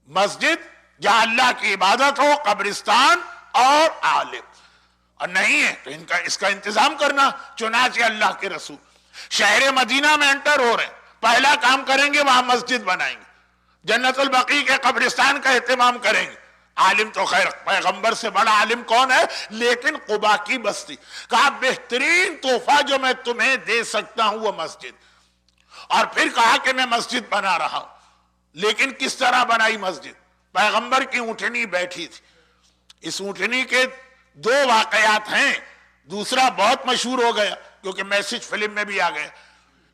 A: مسجد جہاں اللہ کی عبادت ہو، قبرستان اور عالم، اور نہیں ہے تو اس کا انتظام کرنا۔ چنانچہ اللہ کے رسول شہر مدینہ میں انٹر ہو رہے ہیں، پہلا کام کریں گے وہاں مسجد بنائیں گے، جنت البقیع کے قبرستان کا اہتمام کریں گے۔ عالم تو خیر پیغمبر سے بڑا عالم کون ہے، لیکن قباء کی بستی، کہا بہترین تحفہ جو میں تمہیں دے سکتا ہوں وہ مسجد، اور پھر کہا کہ میں مسجد بنا رہا ہوں۔ لیکن کس طرح بنائی مسجد؟ پیغمبر کی اونٹنی بیٹھی تھی، اس اونٹنی کے 2 واقعات ہیں، دوسرا بہت مشہور ہو گیا کیونکہ میسج فلم میں بھی آ گیا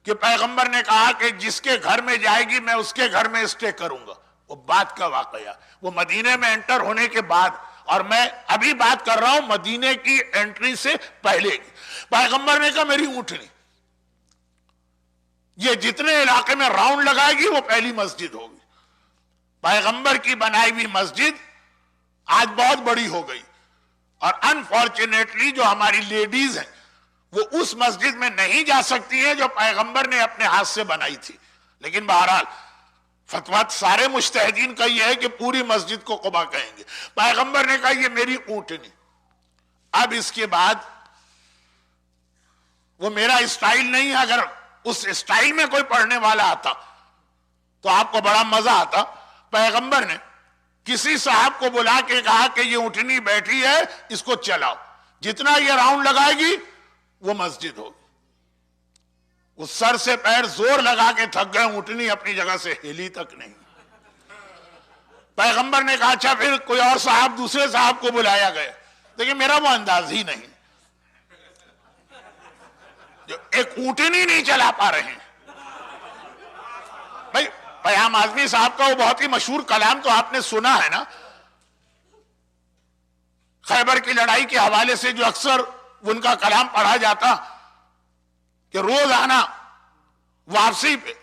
A: کہ پیغمبر نے کہا کہ جس کے گھر میں جائے گی میں اس کے گھر میں اسٹے کروں گا، وہ بات کا واقعہ، وہ مدینے میں انٹر ہونے کے بعد، اور میں ابھی بات کر رہا ہوں مدینے کی انٹری سے پہلے کی۔ پیغمبر نے کہا میری اونٹنی یہ جتنے علاقے میں راؤنڈ لگائے گی وہ پہلی مسجد ہوگی۔ پیغمبر کی بنائی ہوئی مسجد آج بہت بڑی ہو گئی، اور انفارچونیٹلی جو ہماری لیڈیز ہیں وہ اس مسجد میں نہیں جا سکتی ہیں جو پیغمبر نے اپنے ہاتھ سے بنائی تھی۔ لیکن بہرحال فتویٰ سارے مجتہدین کا یہ ہے کہ پوری مسجد کو قباء کہیں گے۔ پیغمبر نے کہا یہ میری اونٹنی، اب اس کے بعد وہ میرا اسٹائل نہیں ہے، اگر اس اسٹائل میں کوئی پڑھنے والا آتا تو آپ کو بڑا مزہ آتا۔ پیغمبر نے کسی صاحب کو بلا کے کہا کہ یہ اونٹنی بیٹھی ہے اس کو چلاؤ، جتنا یہ راؤنڈ لگائے گی وہ مسجد ہوگی۔ وہ سر سے پیر زور لگا کے تھک گئے، اونٹنی اپنی جگہ سے ہلی تک نہیں۔ پیغمبر نے کہا اچھا پھر کوئی اور صاحب، دوسرے صاحب کو بلایا گیا، لیکن میرا وہ انداز ہی نہیں، جو ایک اونٹنی نہیں چلا پا رہے ہیں۔ بھائی پیام اعظمی صاحب کا وہ بہت ہی مشہور کلام تو آپ نے سنا ہے نا، خیبر کی لڑائی کے حوالے سے جو اکثر ان کا کلام پڑھا جاتا کہ روز آنا واپسی پہ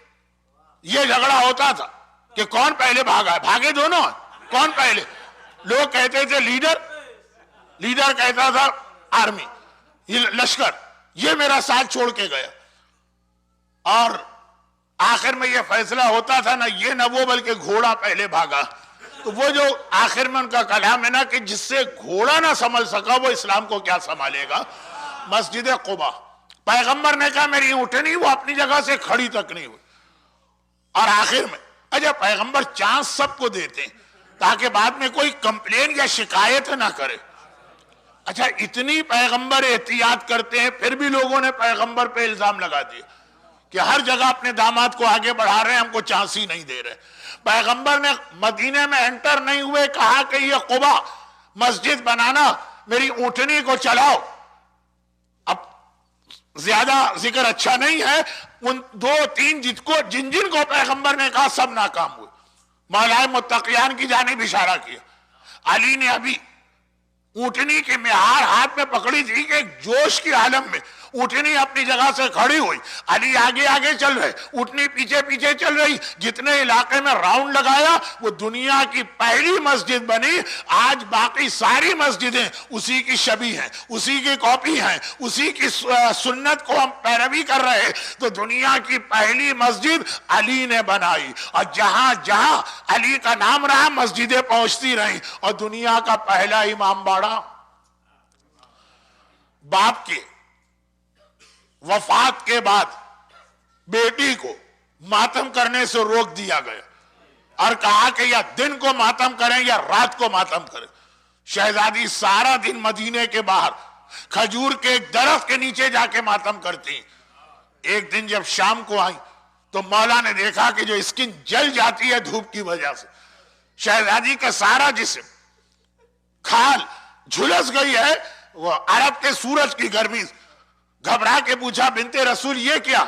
A: یہ جھگڑا ہوتا تھا کہ کون پہلے بھاگا ہے، بھاگے دونوں ہیں، کون پہلے؟ لوگ کہتے تھے لیڈر کہتا تھا آرمی، لشکر، یہ میرا ساتھ چھوڑ کے گیا، اور آخر میں یہ فیصلہ ہوتا تھا نہ یہ نہ وہ بلکہ گھوڑا پہلے بھاگا۔ تو وہ جو آخر میں ان کا کلام ہے نا کہ جس سے گھوڑا نہ سنبھل سکا وہ اسلام کو کیا سنبھالے گا؟ مسجد قباء، پیغمبر نے کہا میری اونٹنی وہ اپنی جگہ سے کھڑی تک نہیں ہوئی، اور آخر میں اچھا پیغمبر چانس سب کو دیتے ہیں تاکہ بعد میں کوئی کمپلین یا شکایت نہ کرے۔ اچھا اتنی پیغمبر احتیاط کرتے ہیں، پھر بھی لوگوں نے پیغمبر پہ الزام لگا دیا کہ ہر جگہ اپنے داماد کو آگے بڑھا رہے ہیں، ہم کو چانس ہی نہیں دے رہے۔ پیغمبر نے مدینے میں انٹر نہیں ہوئے کہا کہ یہ قباء مسجد بنانا، میری اونٹنی کو چلاؤ۔ اب زیادہ ذکر اچھا نہیں ہے، ان دو تین جن کو پیغمبر نے کہا سب ناکام ہوئے۔ مولا متقیان کی جانب اشارہ کیا، علی نے ابھی اونٹنی کی مہار ہاتھ میں پکڑی تھی کہ ایک جوش کی عالم میں اونٹنی اپنی جگہ سے کھڑی ہوئی، علی آگے آگے چل رہے، اونٹنی پیچھے پیچھے چل رہی، جتنے علاقے میں راؤنڈ لگایا وہ دنیا کی پہلی مسجد بنی۔ آج باقی ساری مسجدیں اسی کی شبیہ ہیں، اسی کی کاپی ہیں، اسی کی سنت کو ہم پیروی کر رہے، تو دنیا کی پہلی مسجد علی نے بنائی، اور جہاں جہاں علی کا نام رہا مسجدیں پہنچتی رہیں، اور دنیا کا پہلا امام باڑہ باپ کے وفات کے بعد بیٹی کو ماتم کرنے سے روک دیا گیا اور کہا کہ یا دن کو ماتم کریں یا رات کو ماتم کریں۔ شہزادی سارا دن مدینے کے باہر کھجور کے ایک درخت کے نیچے جا کے ماتم کرتی۔ ایک دن جب شام کو آئی تو مولا نے دیکھا کہ جو اسکن جل جاتی ہے دھوپ کی وجہ سے، شہزادی کا سارا جسم کھال جھلس گئی ہے، وہ عرب کے سورج کی گرمی۔ گھبرا کے پوچھا بنت رسول یہ کیا؟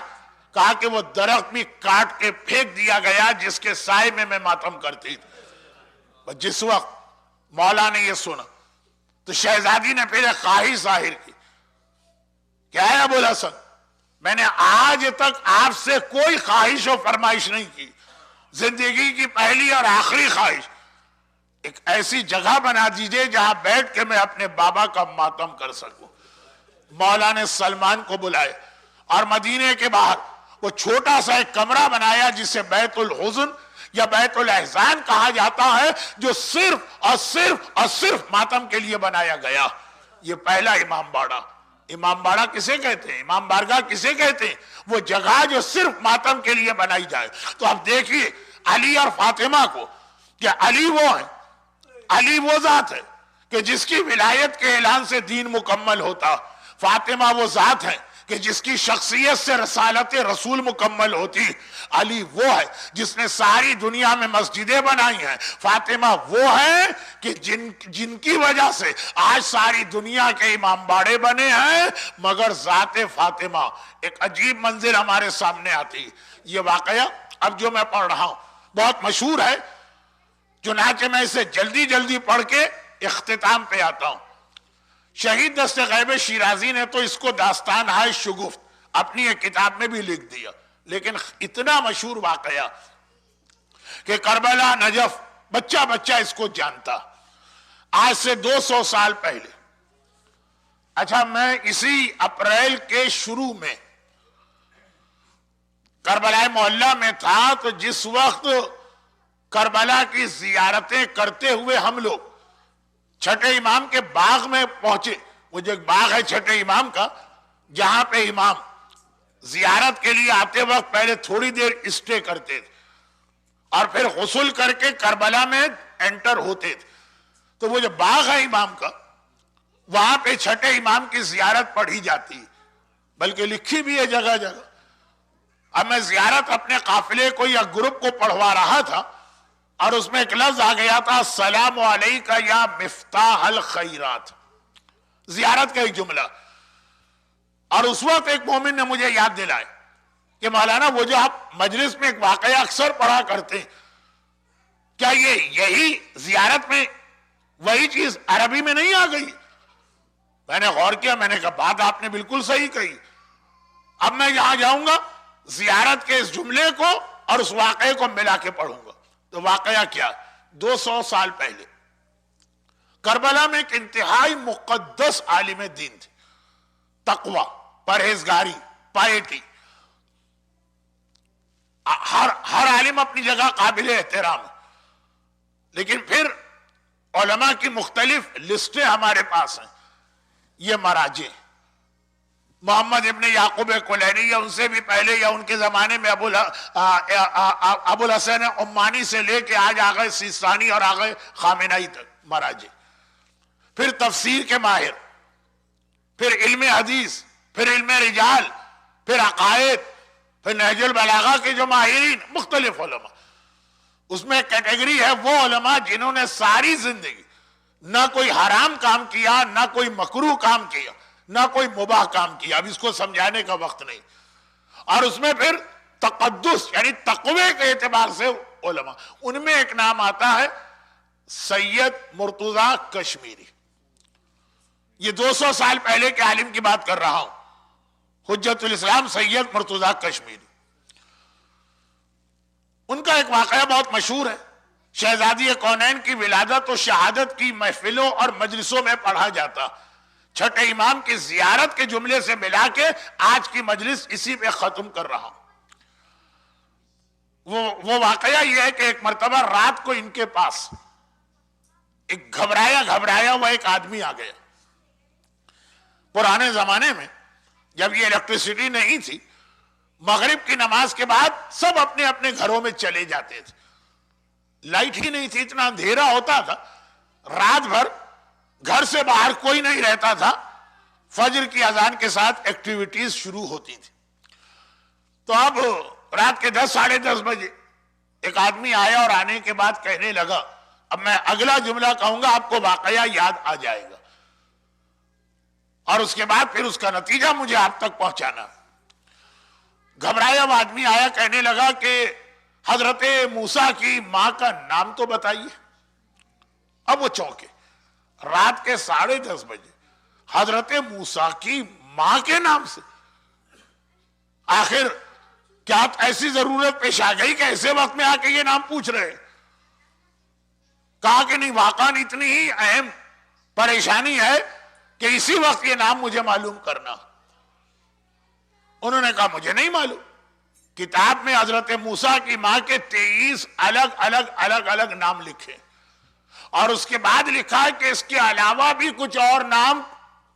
A: کہا کہ وہ درخت بھی کاٹ کے پھینک دیا گیا جس کے سائے میں ماتم کرتی تھی۔ جس وقت مولا نے یہ سنا تو شہزادی نے پھر ایک خواہش ظاہر کی، کیا ہے ابو الحسن، میں نے آج تک آپ سے کوئی خواہش و فرمائش نہیں کی، زندگی کی پہلی اور آخری خواہش ایک ایسی جگہ بنا دیجئے جہاں بیٹھ کے میں اپنے بابا کا ماتم کر سکوں۔ مولا نے سلمان کو بلائے اور مدینے کے باہر وہ چھوٹا سا ایک کمرہ بنایا جسے بیت الحزن یا بیت الاحزان کہا جاتا ہے، جو صرف اور صرف اور صرف ماتم کے لیے بنایا گیا۔ یہ پہلا امام باڑہ۔ امام باڑہ کسے کہتے ہیں؟ امام بارگاہ کسے کہتے ہیں؟ وہ جگہ جو صرف ماتم کے لیے بنائی جائے۔ تو اب دیکھیے علی اور فاطمہ کو، کہ علی وہ ہے، علی وہ ذات ہے کہ جس کی ولایت کے اعلان سے دین مکمل ہوتا، فاطمہ وہ ذات ہے کہ جس کی شخصیت سے رسالت رسول مکمل ہوتی، علی وہ ہے جس نے ساری دنیا میں مسجدیں بنائی ہیں، فاطمہ وہ ہے کہ جن کی وجہ سے آج ساری دنیا کے امام باڑے بنے ہیں، مگر ذات فاطمہ ایک عجیب منظر ہمارے سامنے آتی۔ یہ واقعہ اب جو میں پڑھ رہا ہوں بہت مشہور ہے، چنانچہ میں اسے جلدی جلدی پڑھ کے اختتام پہ آتا ہوں۔ شہید دست غیب شیرازی نے تو اس کو داستان ہے شگفت اپنی ایک کتاب میں بھی لکھ دیا، لیکن اتنا مشہور واقعہ کہ کربلا نجف بچہ بچہ اس کو جانتا، آج سے 200 سال پہلے۔ اچھا میں اسی اپریل کے شروع میں کربلا محلہ میں تھا، تو جس وقت کربلا کی زیارتیں کرتے ہوئے ہم لوگ چھٹے امام کے باغ میں پہنچے۔ وہ جو ایک باغ ہے چھٹے امام کا، جہاں پہ امام زیارت کے لیے آتے وقت پہلے تھوڑی دیر اسٹے کرتے تھے اور پھر غسل کر کے کربلا میں انٹر ہوتے تھے تو وہ جو باغ ہے امام کا وہاں پہ چھٹے امام کی زیارت پڑھی جاتی، بلکہ لکھی بھی ہے جگہ جگہ۔ اب میں زیارت اپنے قافلے کو یا گروپ کو پڑھوا رہا تھا اور اس میں ایک لفظ آ گیا تھا السلام علیکہ یا مفتاح الخیرات، زیارت کا ایک جملہ۔ اور اس وقت ایک مومن نے مجھے یاد دلائے کہ مولانا وہ جو آپ مجلس میں ایک واقعہ اکثر پڑھا کرتے ہیں، کیا یہی زیارت میں وہی چیز عربی میں نہیں آ گئی؟ میں نے غور کیا، میں نے کہا بات آپ نے بالکل صحیح کہی۔ اب میں یہاں جاؤں گا زیارت کے اس جملے کو اور اس واقعے کو ملا کے پڑھوں گا۔ تو واقعہ کیا؟ 200 سال پہلے کربلا میں ایک انتہائی مقدس عالم دین تھے، تقوی، پرہیزگاری، پائٹی۔ ہر عالم اپنی جگہ قابل احترام ہے، لیکن پھر علماء کی مختلف لسٹیں ہمارے پاس ہیں۔ یہ مراجع محمد ابن یعقوب کلینی یا ان سے بھی پہلے یا ان کے زمانے میں ابو الحسن عمانی سے لے کے آج آ گئے سیستانی اور آ گئے خامنائی تک مراجع۔ پھر تفسیر کے ماہر، پھر علم حدیث، پھر علم رجال، پھر عقائد، پھر نہج البلاغہ کے جو ماہرین، مختلف علماء۔ اس میں کیٹیگری ہے وہ علماء جنہوں نے ساری زندگی نہ کوئی حرام کام کیا، نہ کوئی مکروہ کام کیا، نہ کوئی مباح کام کیا۔ اب اس کو سمجھانے کا وقت نہیں۔ اور اس میں پھر تقدس یعنی تقوی کے اعتبار سے علماء، ان میں ایک نام آتا ہے سید مرتضیٰ کشمیری۔ یہ 200 سال پہلے کے عالم کی بات کر رہا ہوں، حجت الاسلام سید مرتضیٰ کشمیری۔ ان کا ایک واقعہ بہت مشہور ہے، شہزادی کونین کی ولادت و شہادت کی محفلوں اور مجلسوں میں پڑھا جاتا۔ چھٹے امام کی زیارت کے جملے سے ملا کے آج کی مجلس اسی پہ ختم کر رہا ہوں۔ وہ واقعہ یہ ہے کہ ایک مرتبہ رات کو ان کے پاس ایک گھبرایا ہوا ایک آدمی آ گیا۔ پرانے زمانے میں جب یہ الیکٹریسٹی نہیں تھی، مغرب کی نماز کے بعد سب اپنے اپنے گھروں میں چلے جاتے تھے، لائٹ ہی نہیں تھی، اتنا اندھیرا ہوتا تھا، رات بھر گھر سے باہر کوئی نہیں رہتا تھا۔ فجر کی اذان کے ساتھ ایکٹیویٹیز شروع ہوتی تھی۔ تو اب رات کے 10 ساڑھے 10 بجے ایک آدمی آیا اور آنے کے بعد کہنے لگا، اب میں اگلا جملہ کہوں گا آپ کو واقعہ یاد آ جائے گا اور اس کے بعد پھر اس کا نتیجہ مجھے آپ تک پہنچانا۔ گھبرایا ہوا آدمی آیا، کہنے لگا کہ حضرت موسیٰ کی ماں کا نام تو بتائیے۔ اب وہ چونکے، رات کے 10:30 بجے حضرت موسیٰ کی ماں کے نام سے، آخر کیا ایسی ضرورت پیش آ گئی کہ ایسے وقت میں آ کے یہ نام پوچھ رہے؟ کہا کہ نہیں، واقعاً اتنی ہی اہم پریشانی ہے کہ اسی وقت یہ نام مجھے معلوم کرنا۔ انہوں نے کہا مجھے نہیں معلوم، کتاب میں حضرت موسیٰ کی ماں کے 23 الگ الگ نام لکھے اور اس کے بعد لکھا ہے کہ اس کے علاوہ بھی کچھ اور نام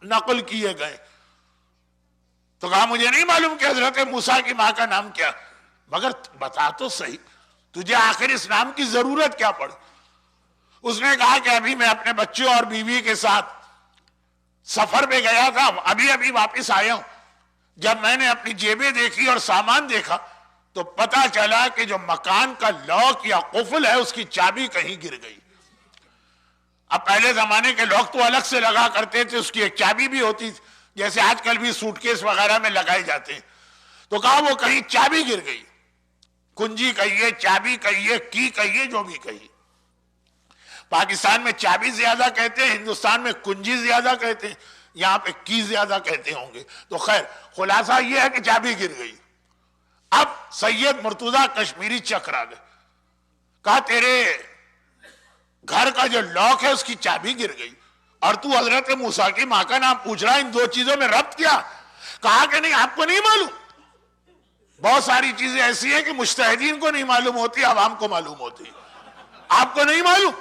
A: نقل کیے گئے۔ تو کہا مجھے نہیں معلوم کہ حضرت موسیٰ کی ماں کا نام کیا، مگر بتا تو صحیح تجھے آخر اس نام کی ضرورت کیا پڑی؟ اس نے کہا کہ ابھی میں اپنے بچوں اور بیوی کے ساتھ سفر پہ گیا تھا، ابھی واپس آیا ہوں۔ جب میں نے اپنی جیبیں دیکھی اور سامان دیکھا تو پتا چلا کہ جو مکان کا لاک یا قفل ہے اس کی چابی کہیں گر گئی۔ اب پہلے زمانے کے لوگ تو الگ سے لگا کرتے تھے، اس کی ایک چابی بھی ہوتی تھی، جیسے آج کل بھی سوٹ کیس وغیرہ میں لگائے جاتے ہیں۔ تو کہا وہ کہیں چابی گر گئی، کنجی کہیے، چابی کہیے، کی کہیے، جو بھی کہیے۔ پاکستان میں چابی زیادہ کہتے ہیں، ہندوستان میں کنجی زیادہ کہتے ہیں، یہاں پہ کی زیادہ کہتے ہوں گے۔ تو خیر خلاصہ یہ ہے کہ چابی گر گئی۔ اب سید مرتضیٰ کشمیری چکر آ گئے، کہا تیرے گھر کا جو لاک ہے اس کی چابی گر گئی اور تو حضرت موسیٰ کی ماں کا نام پوچھ رہا ہے، ان دو چیزوں میں ربط کیا؟ کہا کہ نہیں، آپ کو نہیں معلوم، بہت ساری چیزیں ایسی ہیں کہ مجتہدین کو نہیں معلوم ہوتی، عوام کو معلوم ہوتی۔ آپ کو نہیں معلوم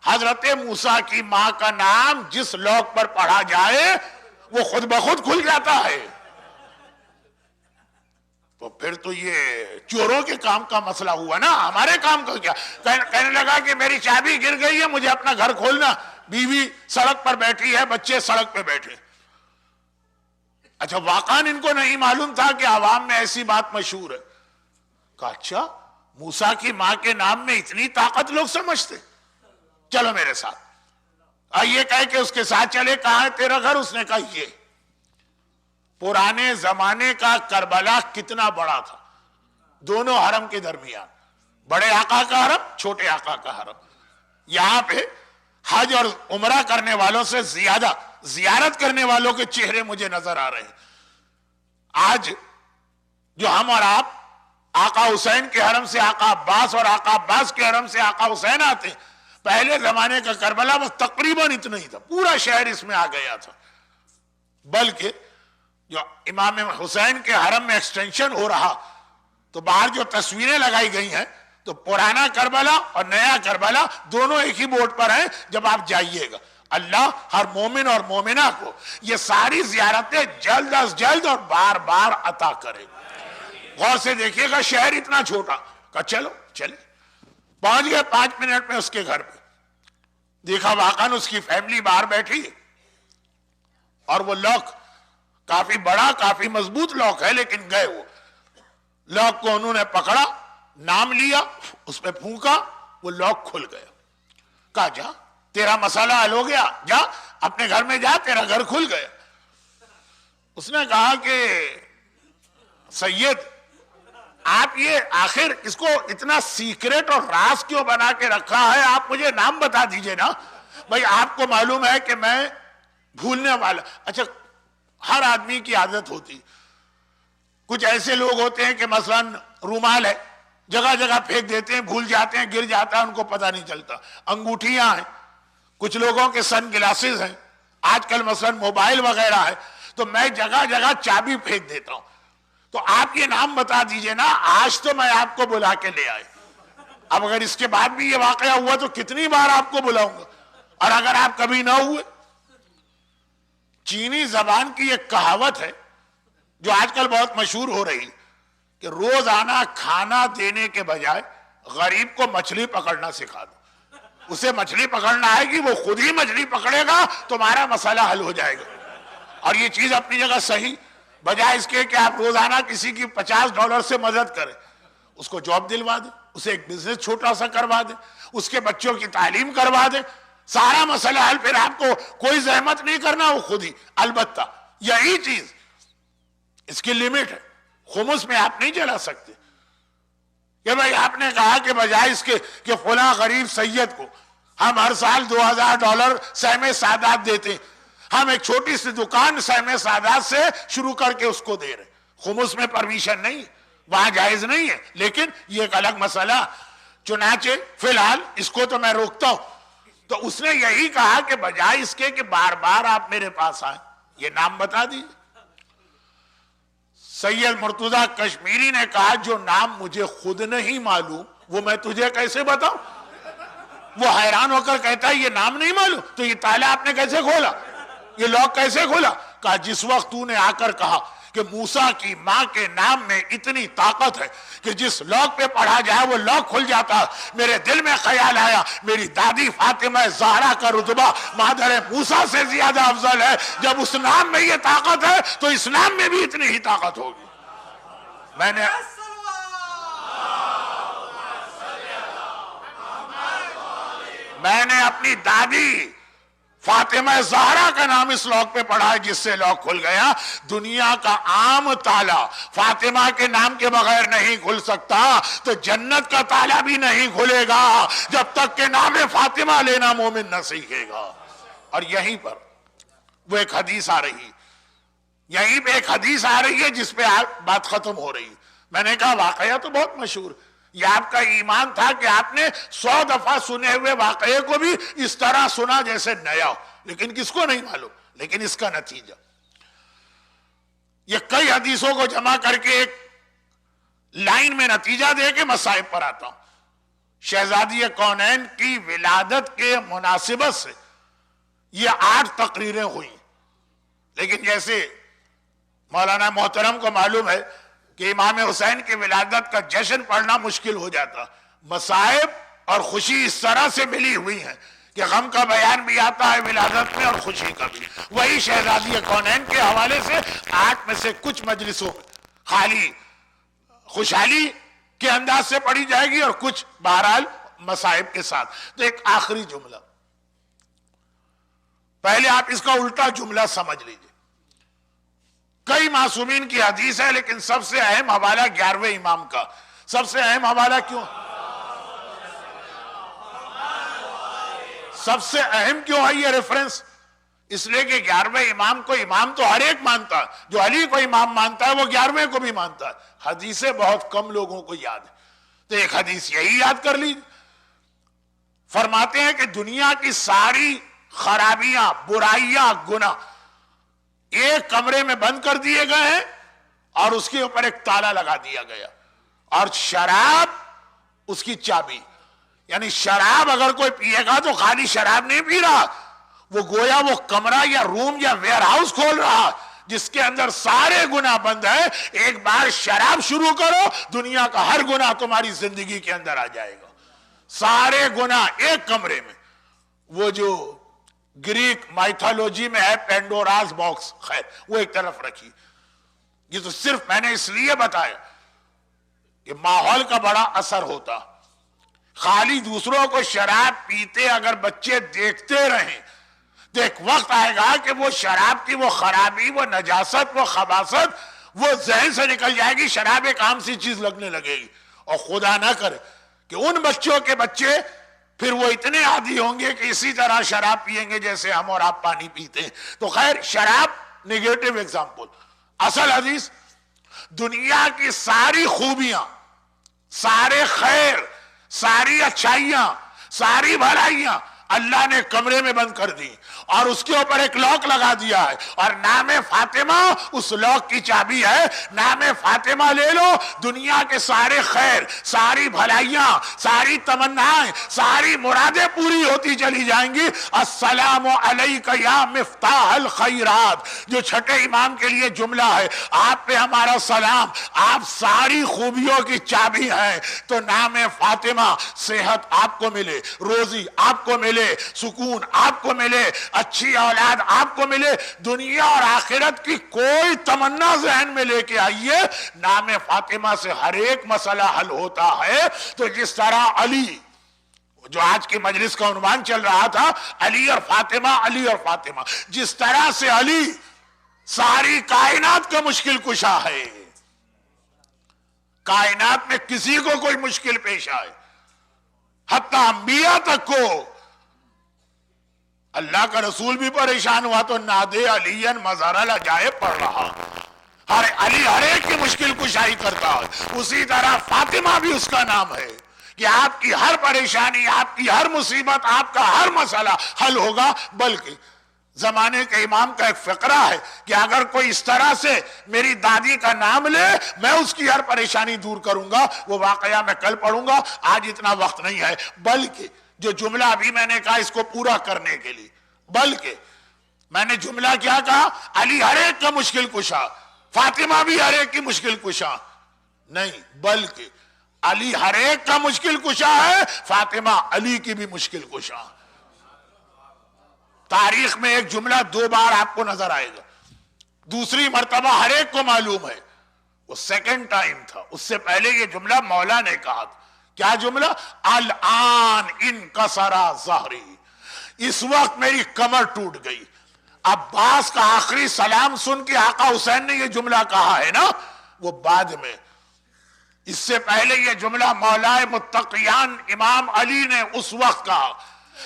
A: حضرت موسیٰ کی ماں کا نام جس لاک پر پڑھا جائے وہ خود بخود کھل جاتا ہے۔ تو پھر تو یہ چوروں کے کام کا مسئلہ ہوا نا، ہمارے کام کا کیا؟ کہنے لگا کہ میری چابی گر گئی ہے، مجھے اپنا گھر کھولنا، بیوی سڑک پر بیٹھی ہے، بچے سڑک پہ بیٹھے۔ اچھا واقعاً ان کو نہیں معلوم تھا کہ عوام میں ایسی بات مشہور ہے۔ کہا اچھا موسیٰ کی ماں کے نام میں اتنی طاقت لوگ سمجھتے، چلو میرے ساتھ۔ یہ کہہ کہ اس کے ساتھ چلے۔ کہاں ہے تیرا گھر؟ اس نے کہا یہ۔ پرانے زمانے کا کربلا کتنا بڑا تھا، دونوں حرم کے درمیان، بڑے آقا کا حرم، چھوٹے آقا کا حرم۔ یہاں پہ حج اور عمرہ کرنے والوں سے زیادہ زیارت کرنے والوں کے چہرے مجھے نظر آ رہے ہیں۔ آج جو ہم اور آپ آقا حسین کے حرم سے آقا عباس اور آقا عباس کے حرم سے آقا حسین آتے ہیں، پہلے زمانے کا کربلا بس تقریباً اتنا ہی تھا، پورا شہر اس میں آ گیا تھا۔ بلکہ جو امام حسین کے حرم میں ایکسٹینشن ہو رہا تو باہر جو تصویریں لگائی گئی ہیں تو پرانا کربلا اور نیا کربلا دونوں ایک ہی بورڈ پر ہیں۔ جب آپ جائیے گا، اللہ ہر مومن اور مومنہ کو یہ ساری زیارتیں جلد از جلد اور بار بار عطا کرے گا۔ غور سے دیکھیے گا، شہر اتنا چھوٹا، کہا چلو چلے۔ پہنچ گئے 5 منٹ میں اس کے گھر پہ، دیکھا واقعاً اس کی فیملی باہر بیٹھی ہے، اور وہ لاک کافی بڑا کافی مضبوط لاک ہے، لیکن گئے وہ لاک کو انہوں نے پکڑا، نام لیا، اس پہ پھونکا، وہ لاک کھل گیا۔ کہا جا تیرا مسئلہ حل ہو گیا، جا اپنے گھر میں جا، تیرا گھر کھل گیا۔ اس نے کہا کہ سید آپ یہ آخر اس کو اتنا سیکریٹ اور راز کیوں بنا کے رکھا ہے؟ آپ مجھے نام بتا دیجئے نا۔ بھئی آپ کو معلوم ہے کہ میں بھولنے والا۔ اچھا ہر آدمی کی عادت ہوتی، کچھ ایسے لوگ ہوتے ہیں کہ مثلاً رومال ہے، جگہ جگہ پھینک دیتے ہیں، بھول جاتے ہیں، گر جاتا ہے، ان کو پتہ نہیں چلتا۔ انگوٹھیاں ہیں، کچھ لوگوں کے سن گلاسز ہیں، آج کل مثلاً موبائل وغیرہ ہے، تو میں جگہ جگہ چابی پھینک دیتا ہوں۔ تو آپ یہ نام بتا دیجئے نا، آج تو میں آپ کو بلا کے لے آئے، اب اگر اس کے بعد بھی یہ واقعہ ہوا تو کتنی بار آپ کو بلاؤں گا، اور اگر آپ کبھی نہ ہوئے۔ چینی زبان کی ایک کہاوت ہے جو آج کل بہت مشہور ہو رہی کہ روزانہ کھانا دینے کے بجائے غریب کو مچھلی پکڑنا سکھا دو، اسے مچھلی پکڑنا آئے گی، وہ خود ہی مچھلی پکڑے گا، تمہارا مسئلہ حل ہو جائے گا۔ اور یہ چیز اپنی جگہ صحیح، بجائے اس کے کہ آپ روزانہ کسی کی $50 سے مدد کریں، اس کو جاب دلوا دیں، اسے ایک بزنس چھوٹا سا کروا دیں، اس کے بچوں کی تعلیم کروا دیں، سارا مسئلہ حل۔ پھر آپ کو کوئی زحمت نہیں کرنا، وہ خود ہی۔ البتہ یہی چیز اس کی لیمٹ ہے، خمس میں آپ نہیں چلا سکتے کہ بھئی آپ نے کہا کہ بجائے اس کے کہ فلاں غریب سید کو ہم ہر سال $2000 سہم سادات دیتے ہیں، ہم ایک چھوٹی سی دکان سہم سادات سے شروع کر کے اس کو دے رہے ہیں۔ خمس میں پرمیشن نہیں، وہاں جائز نہیں ہے، لیکن یہ ایک الگ مسئلہ۔ چنانچہ فی الحال اس کو تو میں روکتا ہوں۔ تو اس نے یہی کہا کہ بجائے اس کے کہ بار بار آپ میرے پاس آئیں، یہ نام بتا دیجیے۔ سید مرتضی کشمیری نے کہا جو نام مجھے خود نہیں معلوم وہ میں تجھے کیسے بتاؤں؟ وہ حیران ہو کر کہتا ہے یہ نام نہیں معلوم تو یہ تالا آپ نے کیسے کھولا، یہ لاک کیسے کھولا؟ کہا جس وقت تو نے آ کر کہا کہ موسیٰ کی ماں کے نام میں اتنی طاقت ہے کہ جس لاک پہ پڑھا جائے وہ لاک کھل جاتا، میرے دل میں خیال آیا میری دادی فاطمہ زہرا کا رتبہ مادر موسیٰ سے زیادہ افضل ہے۔ جب اس نام میں یہ طاقت ہے تو اس نام میں بھی اتنی ہی طاقت ہوگی۔ میں نے اپنی دادی فاطمہ زہرا کا نام اس لاک پہ پڑھا ہے جس سے لاک کھل گیا۔ دنیا کا عام تالا فاطمہ کے نام کے بغیر نہیں کھل سکتا، تو جنت کا تالا بھی نہیں کھلے گا جب تک کہ نام فاطمہ لینا مومن نہ سیکھے گا۔ اور یہیں پر وہ ایک حدیث آ رہی، یہیں پہ ایک حدیث آ رہی ہے جس پہ بات ختم ہو رہی ہے۔ میں نے کہا واقعہ تو بہت مشہور، یہ آپ کا ایمان تھا کہ آپ نے 100 دفعہ سنے ہوئے واقعے کو بھی اس طرح سنا جیسے نیا ہو، لیکن کس کو نہیں معلوم۔ لیکن اس کا نتیجہ یہ کئی حدیثوں کو جمع کر کے ایک لائن میں نتیجہ دے کے مصائب پر آتا ہوں۔ شہزادی کونین کی ولادت کے مناسبت سے یہ 8 تقریریں ہوئی، لیکن جیسے مولانا محترم کو معلوم ہے کہ امام حسین کی ولادت کا جشن پڑھنا مشکل ہو جاتا. مصائب اور خوشی اس طرح سے ملی ہوئی ہیں کہ غم کا بیان بھی آتا ہے ولادت میں اور خوشی کا بھی. وہی شہزادی کونین کے حوالے سے 8 میں سے کچھ مجلسوں میں خالی خوشحالی کے انداز سے پڑھی جائے گی اور کچھ بہرحال مصائب کے ساتھ. تو ایک آخری جملہ، پہلے آپ اس کا الٹا جملہ سمجھ لیجئے. کئی معصومین کی حدیث ہے لیکن سب سے اہم حوالہ 11ویں امام کا. سب سے اہم حوالہ کیوں؟ سب سے اہم کیوں ہے یہ ریفرنس؟ اس لیے کہ 11ویں امام کو امام تو ہر ایک مانتا ہے. جو علی کو امام مانتا ہے وہ 11ویں کو بھی مانتا ہے. حدیثیں بہت کم لوگوں کو یاد ہے. تو ایک حدیث یہی یاد کر لیجیے. فرماتے ہیں کہ دنیا کی ساری خرابیاں، برائیاں، گناہ ایک کمرے میں بند کر دیے گئے ہیں اور اس کے اوپر ایک تالا لگا دیا گیا، اور شراب اس کی چابی. یعنی شراب اگر کوئی پیے گا تو خالی شراب نہیں پی رہا، وہ گویا وہ کمرہ یا روم یا ویئر ہاؤس کھول رہا جس کے اندر سارے گناہ بند ہیں. ایک بار شراب شروع کرو، دنیا کا ہر گناہ تمہاری زندگی کے اندر آ جائے گا. سارے گناہ ایک کمرے میں. وہ جو گریک مائتھولوجی میں ہے پینڈوراز باکس، خیر وہ ایک طرف رکھی. یہ تو صرف میں نے اس لیے بتایا کہ ماحول کا بڑا اثر ہوتا. خالی دوسروں کو شراب پیتے اگر بچے دیکھتے رہیں تو ایک وقت آئے گا کہ وہ شراب کی وہ خرابی، وہ نجاست، وہ خباثت وہ ذہن سے نکل جائے گی. شراب ایک عام سی چیز لگنے لگے گی. اور خدا نہ کرے کہ ان بچوں کے بچے پھر وہ اتنے عادی ہوں گے کہ اسی طرح شراب پئیں گے جیسے ہم اور آپ پانی پیتے ہیں. تو خیر شراب نیگیٹو ایگزامپل. اصل حدیث، دنیا کی ساری خوبیاں، سارے خیر، ساری اچھائیاں، ساری بھلائیاں اللہ نے کمرے میں بند کر دی اور اس کے اوپر ایک لاک لگا دیا ہے، اور نام فاطمہ اس لاک کی چابی ہے. نام فاطمہ لے لو، دنیا کے سارے خیر، ساری بھلائیاں، ساری تمنائیں، ساری مرادیں پوری ہوتی چلی جائیں گی. السلام علیک یا مفتاح الخیرات، جو چھٹے امام کے لیے جملہ ہے، آپ پہ ہمارا سلام، آپ ساری خوبیوں کی چابی ہیں. تو نام فاطمہ، صحت آپ کو ملے، روزی آپ کو ملے، سکون آپ کو ملے، اچھی اولاد آپ کو ملے. دنیا اور آخرت کی کوئی تمنا ذہن میں لے کے آئیے، نام فاطمہ سے ہر ایک مسئلہ حل ہوتا ہے. تو جس طرح علی، جو آج کی مجلس کا عنوان چل رہا تھا علی اور فاطمہ، علی اور فاطمہ، جس طرح سے علی ساری کائنات کا مشکل کشا ہے. کائنات میں کسی کو کوئی مشکل پیش آئے، حتی انبیاء تک کو، اللہ کا رسول بھی پریشان ہوا تو نادے علی مزار العجائب پڑھ رہا. علی ہر ایک کی مشکل کشائی کرتا ہے. اسی طرح فاطمہ بھی اس کا نام ہے کہ آپ کی ہر پریشانی، آپ کی ہر مصیبت، آپ کا ہر مسئلہ حل ہوگا. بلکہ زمانے کے امام کا ایک فقرہ ہے کہ اگر کوئی اس طرح سے میری دادی کا نام لے میں اس کی ہر پریشانی دور کروں گا. وہ واقعہ میں کل پڑھوں گا، آج اتنا وقت نہیں ہے. بلکہ جو جملہ ابھی میں نے کہا اس کو پورا کرنے کے لیے، بلکہ میں نے جملہ کیا کہا؟ علی ہر ایک کا مشکل کشا، فاطمہ بھی ہر ایک کی مشکل کشا نہیں، بلکہ علی ہر ایک کا مشکل کشا ہے، فاطمہ علی کی بھی مشکل کشا. تاریخ میں ایک جملہ 2 بار آپ کو نظر آئے گا. دوسری مرتبہ ہر ایک کو معلوم ہے، وہ سیکنڈ ٹائم تھا. اس سے پہلے یہ جملہ مولا نے کہا تھا. کیا جملہ؟ الان انکسر ظہری، اس وقت میری کمر ٹوٹ گئی. عباس کا آخری سلام سن کے آقا حسین نے یہ جملہ کہا ہے نا، وہ بعد میں. اس سے پہلے یہ جملہ مولائے متقیان امام علی نے اس وقت کہا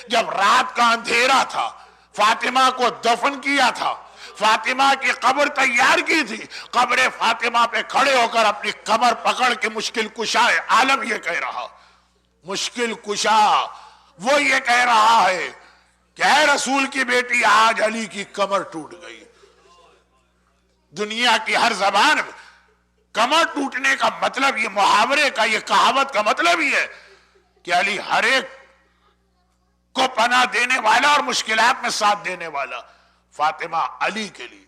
A: جب رات کا اندھیرا تھا، فاطمہ کو دفن کیا تھا، فاطمہ کی قبر تیار کی تھی. قبر فاطمہ پہ کھڑے ہو کر اپنی کمر پکڑ کے مشکل کشا عالم یہ کہہ رہا، مشکل کشا وہ یہ کہہ رہا ہے کہ اے رسول کی بیٹی آج علی کی کمر ٹوٹ گئی. دنیا کی ہر زبان میں کمر ٹوٹنے کا مطلب، یہ محاورے کا، یہ کہاوت کا مطلب یہ ہے کہ علی ہر ایک کو پناہ دینے والا اور مشکلات میں ساتھ دینے والا. فاطمہ علی کے لیے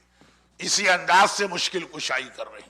A: اسی انداز سے مشکل کشائی کر رہی.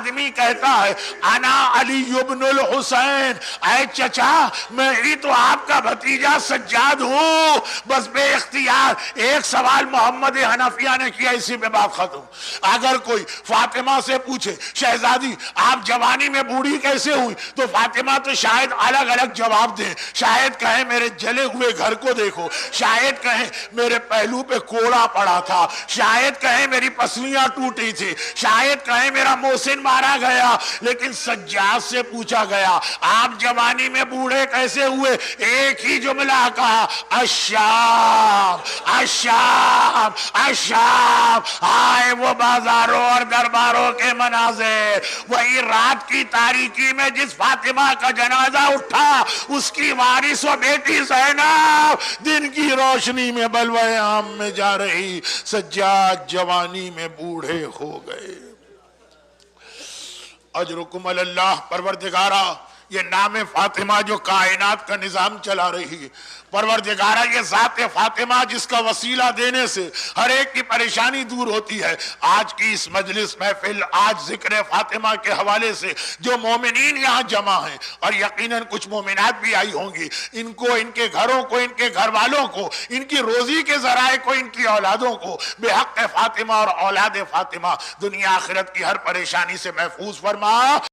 A: آدمی کہتا ہے انا علی ابن الحسین، اے چچا میں ہی تو آپ کا بھتیجا سجاد ہوں، بس بے اختیار ایک سوال محمد حنفیہ نے کیا، اسی پہ بات ختم۔ اگر کوئی فاطمہ سے پوچھے شہزادی آپ جوانی میں بوڑھی کیسے ہوئی، تو فاطمہ تو شاید الگ الگ جواب دیں، شاید کہیں میرے جلے ہوئے گھر کو دیکھو، شاید کہیں میرے پہلو پہ کوڑا پڑا تھا، شاید کہیں میری پسلیاں ٹوٹی تھی، شاید کہیں میرا محسن مارا گیا، لیکن سجاد سے پوچھا گیا آپ جوانی میں بوڑھے کیسے ہوئے، ایک ہی جملہ کہا الشام الشام الشام۔ آئے وہ بازاروں اور درباروں کے مناظر، وہی رات کی تاریکی میں جس فاطمہ کا جنازہ اٹھا اس کی وارث و بیٹی زینب دن کی روشنی میں بلوے عام میں جا رہی، سجاد جوانی میں بوڑھے ہو گئے۔ اجرکم اللہ، پروردگارہ یہ نام فاطمہ جو کائنات کا نظام چلا رہی ہے، پروردگارہ یہ ذات فاطمہ جس کا وسیلہ دینے سے ہر ایک کی پریشانی دور ہوتی ہے، آج کی اس مجلس محفل، آج ذکر فاطمہ کے حوالے سے جو مومنین یہاں جمع ہیں اور یقیناً کچھ مومنات بھی آئی ہوں گی، ان کو، ان کے گھروں کو، ان کے گھر والوں کو، ان کی روزی کے ذرائع کو، ان کی اولادوں کو بے حق فاطمہ اور اولاد فاطمہ دنیا آخرت کی ہر پریشانی سے محفوظ فرما۔